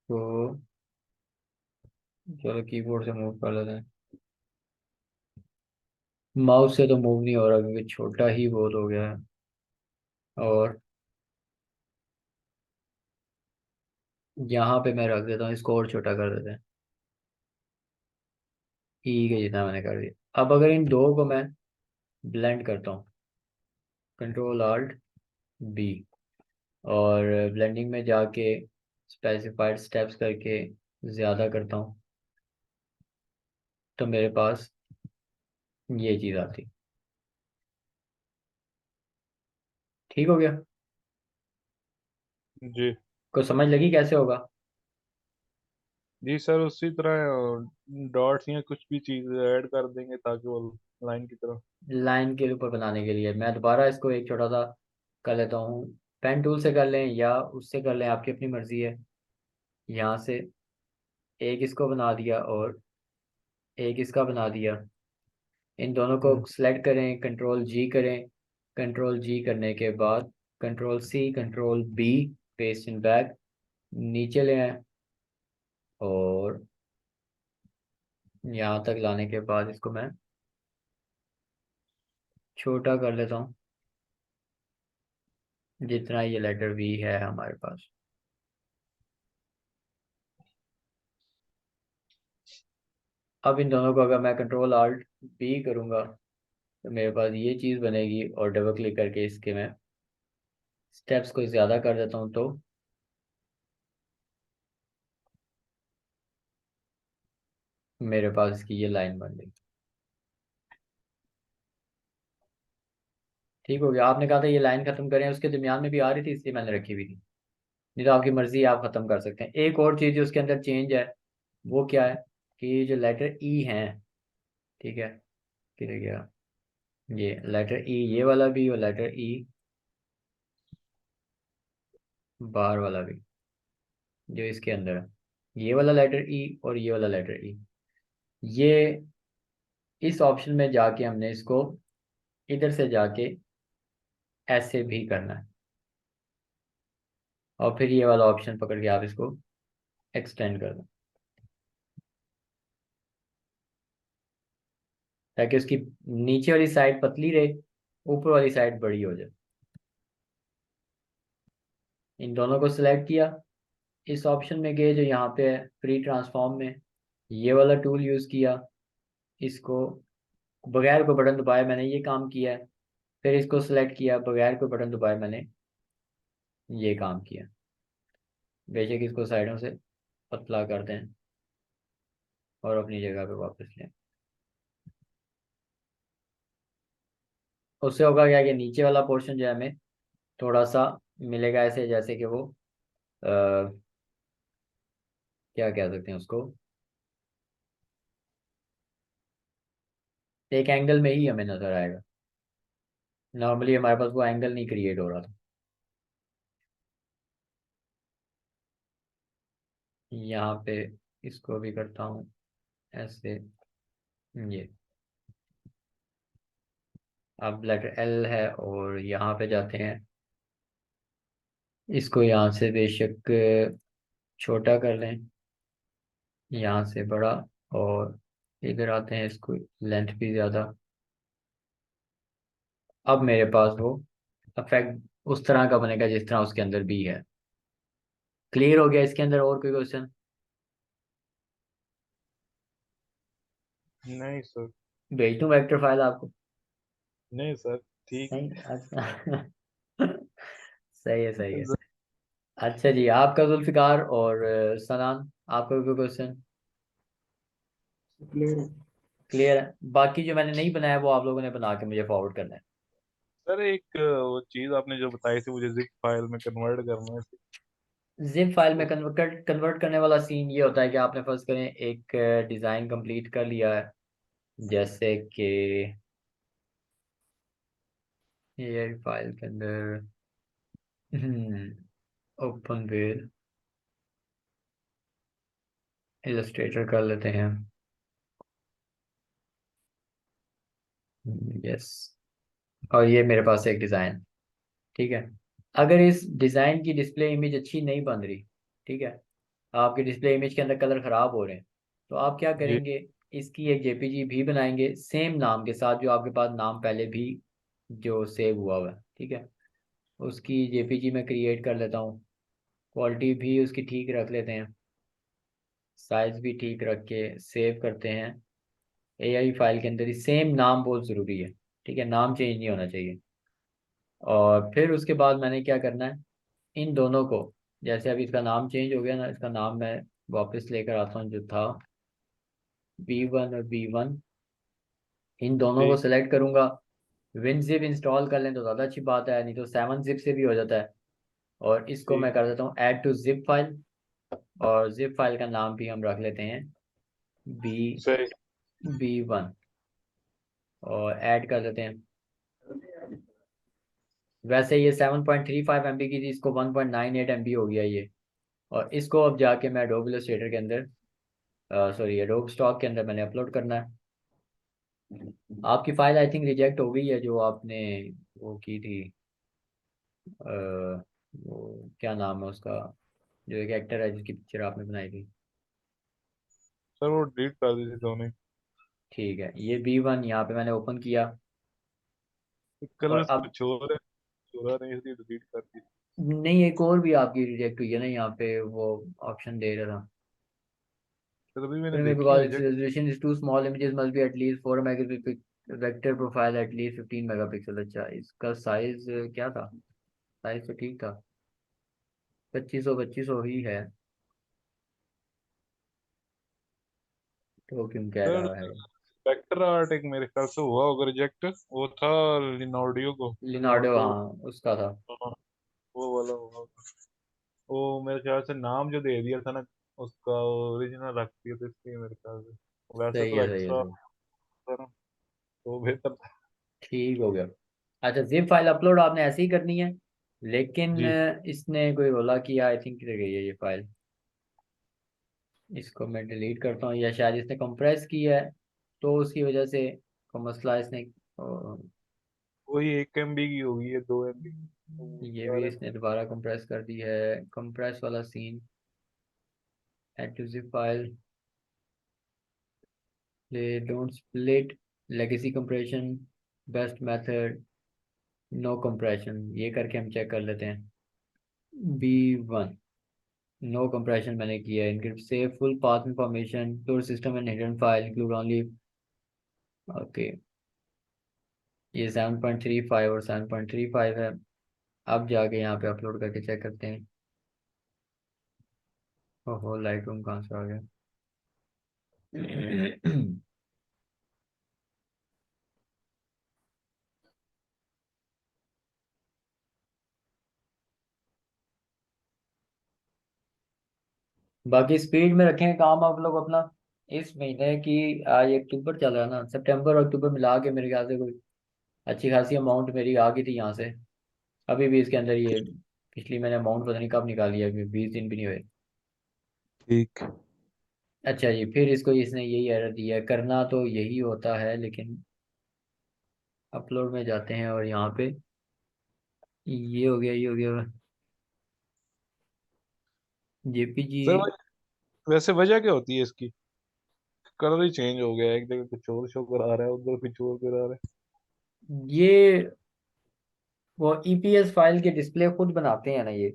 को, चलो कीबोर्ड से मूव कर लेते हैं। माउस से तो मूव नहीं हो रहा क्योंकि छोटा ही बहुत हो गया है। और यहाँ पे मैं रख देता हूँ, इसको और छोटा कर देते हैं, ई के जितना मैंने कर दिया। अब अगर इन दो को मैं ब्लेंड करता हूँ, कंट्रोल आल्ट बी, और ब्लेंडिंग में जाके स्पेसिफाइड स्टेप्स करके ज़्यादा करता हूँ, तो मेरे पास ये चीज़ आती। ठीक हो गया? जी। को समझ लगी कैसे होगा? जी सर, उसी तरह डॉट्स या कुछ भी चीज ऐड कर देंगे ताकि वो लाइन की तरह। लाइन के ऊपर बनाने के लिए मैं दोबारा इसको एक छोटा सा कर लेता हूँ। पेन टूल से कर लें या उससे कर लें, आपकी अपनी मर्जी है। यहाँ से एक इसको बना दिया और एक इसका बना दिया। इन दोनों को हम्म। सिलेक्ट करें, कंट्रोल जी करें। कंट्रोल जी करने के बाद control C control B, paste in back, नीचे ले आए, और यहाँ तक लाने के बाद इसको मैं छोटा कर लेता हूँ, जितना ये लेटर वी है हमारे पास। अब इन दोनों को अगर मैं कंट्रोल आल्ट बी करूँगा तो मेरे पास ये चीज़ बनेगी, और डबल क्लिक करके इसके मैं स्टेप्स को ज़्यादा कर देता हूँ तो मेरे पास इसकी ये लाइन बन गई। ठीक हो गया। आपने कहा था ये लाइन खत्म करें, उसके दरमियान में भी आ रही थी इसलिए मैंने रखी हुई थी। नहीं तो आपकी मर्जी है, आप खत्म कर सकते हैं। एक और चीज जो उसके अंदर चेंज है वो क्या है कि जो लेटर ई है, ठीक है, किधर गया ये लेटर ई, ये वाला भी और लेटर ई बाहर वाला भी जो इसके अंदर है, ये वाला लेटर ई और ये वाला लेटर ई, ये इस ऑप्शन में जाके हमने इसको इधर से जाके ऐसे भी करना है और फिर ये वाला ऑप्शन पकड़ के आप इसको एक्सटेंड कर दो ताकि उसकी नीचे वाली साइड पतली रहे, ऊपर वाली साइड बड़ी हो जाए। इन दोनों को सिलेक्ट किया, इस ऑप्शन में गए जो यहाँ पे है फ्री ट्रांसफॉर्म में, ये वाला टूल यूज़ किया, इसको बगैर कोई बटन दबाए मैंने ये काम किया है। फिर इसको सिलेक्ट किया, बगैर कोई बटन दबाए मैंने ये काम किया। बेशक इसको साइडों से पतला कर दें और अपनी जगह पे वापस लें। उससे होगा क्या कि नीचे वाला पोर्शन जो है हमें थोड़ा सा मिलेगा ऐसे, जैसे कि वो क्या कह सकते हैं उसको, एक एंगल में ही हमें नजर आएगा। नॉर्मली हमारे पास वो एंगल नहीं क्रिएट हो रहा था। यहाँ पे इसको भी करता हूँ ऐसे, ये अब लेटर एल है और यहाँ पे जाते हैं, इसको यहाँ से बेशक छोटा कर लें, यहाँ से बड़ा, और इधर आते हैं, इसको लेंथ भी ज़्यादा। अब मेरे पास वो इफेक्ट उस तरह का बनेगा जिस तरह उसके अंदर भी है। क्लियर हो गया इसके अंदर? और कोई क्वेश्चन? नहीं सर। भेज दूँ वेक्टर फाइल आपको? नहीं सर, ठीक नहीं, अच्छा सही है, सही है। है। अच्छा जी, आपका जुल्फिकार और सनान, आपका कोई क्वेश्चन? क्लियर है। क्लियर है। बाकी जो मैंने नहीं बनाया वो आप लोगों ने बना के मुझे फॉरवर्ड करना है। सर एक वो चीज आपने जो बताई थी मुझे जिप फाइल में कन्वर्ट करना है। जिप फाइल में तो कन्वर्ट करने वाला सीन ये होता है कि आपने फर्स्ट करें एक डिज़ाइन कंप्लीट कर लिया है, जैसे कि ये फाइल के अंदर ओपन विद इलस्ट्रेटर कर लेते हैं। यस, और ये मेरे पास एक डिज़ाइन, ठीक है। अगर इस डिज़ाइन की डिस्प्ले इमेज अच्छी नहीं बन रही, ठीक है, आपके डिस्प्ले इमेज के अंदर कलर ख़राब हो रहे हैं, तो आप क्या जी करेंगे, इसकी एक जेपीजी भी बनाएंगे सेम नाम के साथ जो आपके पास नाम पहले भी जो सेव हुआ हुआ है, ठीक है। उसकी जेपीजी में क्रिएट कर लेता हूँ, क्वालिटी भी उसकी ठीक रख लेते हैं, साइज भी ठीक रख के सेव करते हैं। एआई फाइल के अंदर ही सेम नाम बहुत ज़रूरी है, ठीक है, नाम चेंज नहीं होना चाहिए। और फिर उसके बाद मैंने क्या करना है, इन दोनों को, जैसे अभी इसका नाम चेंज हो गया ना, इसका नाम मैं वापस लेकर आता हूँ जो था B1 और B1, इन दोनों को जी सिलेक्ट करूंगा। विनजिप इंस्टॉल कर लें तो ज़्यादा अच्छी बात है, नहीं तो 7 जिप से भी हो जाता है। और इसको जी मैं कर देता हूँ ऐड टू जिप फाइल, और जिप फाइल का नाम भी हम रख लेते हैं सही। B1 और ऐड कर देते हैं। वैसे ये 7.35 MB की थी, इसको 1.98 MB हो गया ये। और इसको अब जाके मैं एडोब इलस्ट्रेटर के अंदर, सॉरी एडोब स्टॉक के अंदर मैंने अपलोड करना है। आपकी फाइल आई थिंक रिजेक्ट हो गई है जो आपने वो की थी, वो क्या नाम है उसका, जो एक एक्टर है जिसकी पिक्चर आपने बनाई थी। सर वो डिलीट कर दी थी दोनों। ठीक है, ये B1 यहाँ पे मैंने ओपन किया। कल में और से अब कुछ और है, हो रहा नहीं, इसलिए डिलीट कर दी। नहीं, एक और भी आपकी रिजेक्ट हुई है ना, यहाँ पे वो ऑप्शन दे रहा था। सर अभी मैंने देखी है Because its reject. resolution is too small, images must be at least 4 megapixel, vector profile at least 15 megapixel। अच्छा, इसका साइज क्या था? साइज तो ठीक था, 2500 2500 ही है। तो क्यों कह सर रहा है? स्पेक्टर आर्ट एक मेरे ख्याल से हुआ होगा रिजेक्ट, वो था लिनार्डियो को। लिनार्डो, लिनार्डो, हाँ उसका था। हाँ, वो वाला होगा। वो मेरे ख्याल से नाम जो दे दिया था ना उसका, ओरिजिनल रख दिया था इसलिए मेरे ख्याल से। वैसे सही तो है, सही है, एक्स्ट्रा सही है। था ना, तो बेहतर था। ठीक हो गया। अच्छा, जिप फाइल अपलोड आपने ऐसे ही करनी है, लेकिन जी इसने कोई बोला कि आई थिंक किधर गई है ये फाइल। इसको मैं डिलीट करता हूँ, या शायद इसने कंप्रेस किया है तो उसकी वजह से कोई मसला इसने वही 1 MB की होगी, ये 2 MB, ये भी इसने दोबारा कंप्रेस कर दी है। कंप्रेस वाला scene, add to zip file, don't split, legacy compression, best method, no compression. ये करके हम चेक कर लेते हैं। B1 नो कंप्रेशन मैंने किया है। Encrypt save full path information to system and hidden file include only. Okay, ये 7.35 और 7.35 है। अब जाके यहाँ पे अपलोड करके चेक करते हैं। ओहो, लाइट रूम कहाँ से आ गया? बाकी स्पीड में रखें काम आप लोग अपना। इस महीने की, आज अक्टूबर चल रहा है ना, सितंबर और अक्टूबर मिला के मेरे ख्याल से कोई अच्छी खासी अमाउंट मेरी आ गई थी यहाँ से। अभी भी इसके अंदर ये पिछली मैंने अमाउंट पता नहीं कब निकाली है, अभी 20 दिन भी नहीं हुए। ठीक। अच्छा जी, फिर इसको इसने यही एरर दिया है। करना तो यही होता है, लेकिन अपलोड में जाते हैं और यहाँ पे ये हो गया, ये हो गया जेपीजी। सर वैसे वजह क्या होती है इसकी? कलर ही चेंज हो गया है, एक जगह कुछ और शो करा रहा है, उधर कुछ और करा रहा है। ये वो ईपीएस फाइल के डिस्प्ले खुद बनाते हैं ना ये।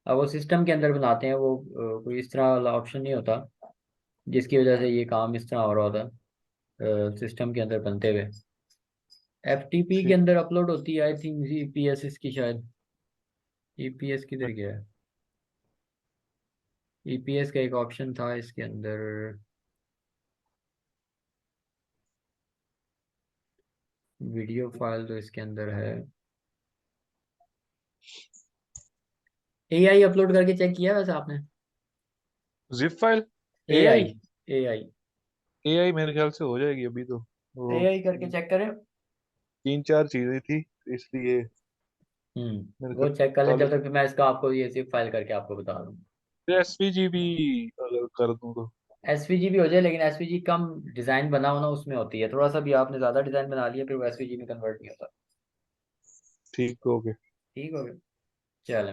अब वो सिस्टम के अंदर बनाते हैं, वो कोई इस तरह वाला ऑप्शन नहीं होता, जिसकी वजह से ये काम इस तरह हो रहा होता सिस्टम के अंदर बनते हुए। एफटीपी के ठीक। अंदर अपलोड होती है आई थिंक ईपीएस इसकी शायद। ईपीएस किधर गया है? ईपीएस का एक ऑप्शन था इसके अंदर, वीडियो फाइल तो इसके अंदर है। एआई अपलोड करके चेक किया वैसे आपने? Zip file, AI, AI, AI, AI मेरे ख्याल से हो जाएगी अभी तो। वो एआई करके चेक करें। 3-4 चीजें थी इसलिए मेरे वो चेक कर लें, ख्याल जब तक मैं इसका आपको ये सिर्फ फाइल करके आपको बता दूँ। एसवीजी भी अगर कर दूं तो। एसवीजी भी हो जाए, लेकिन एसवीजी कम डिजाइन बना होना उसमें होती है। थोड़ा सा भी आपने ज्यादा डिजाइन बना लिया फिर वो एसवीजी में कन्वर्ट नहीं होता। ठीक हो गया। ठीक हो गया, चलो।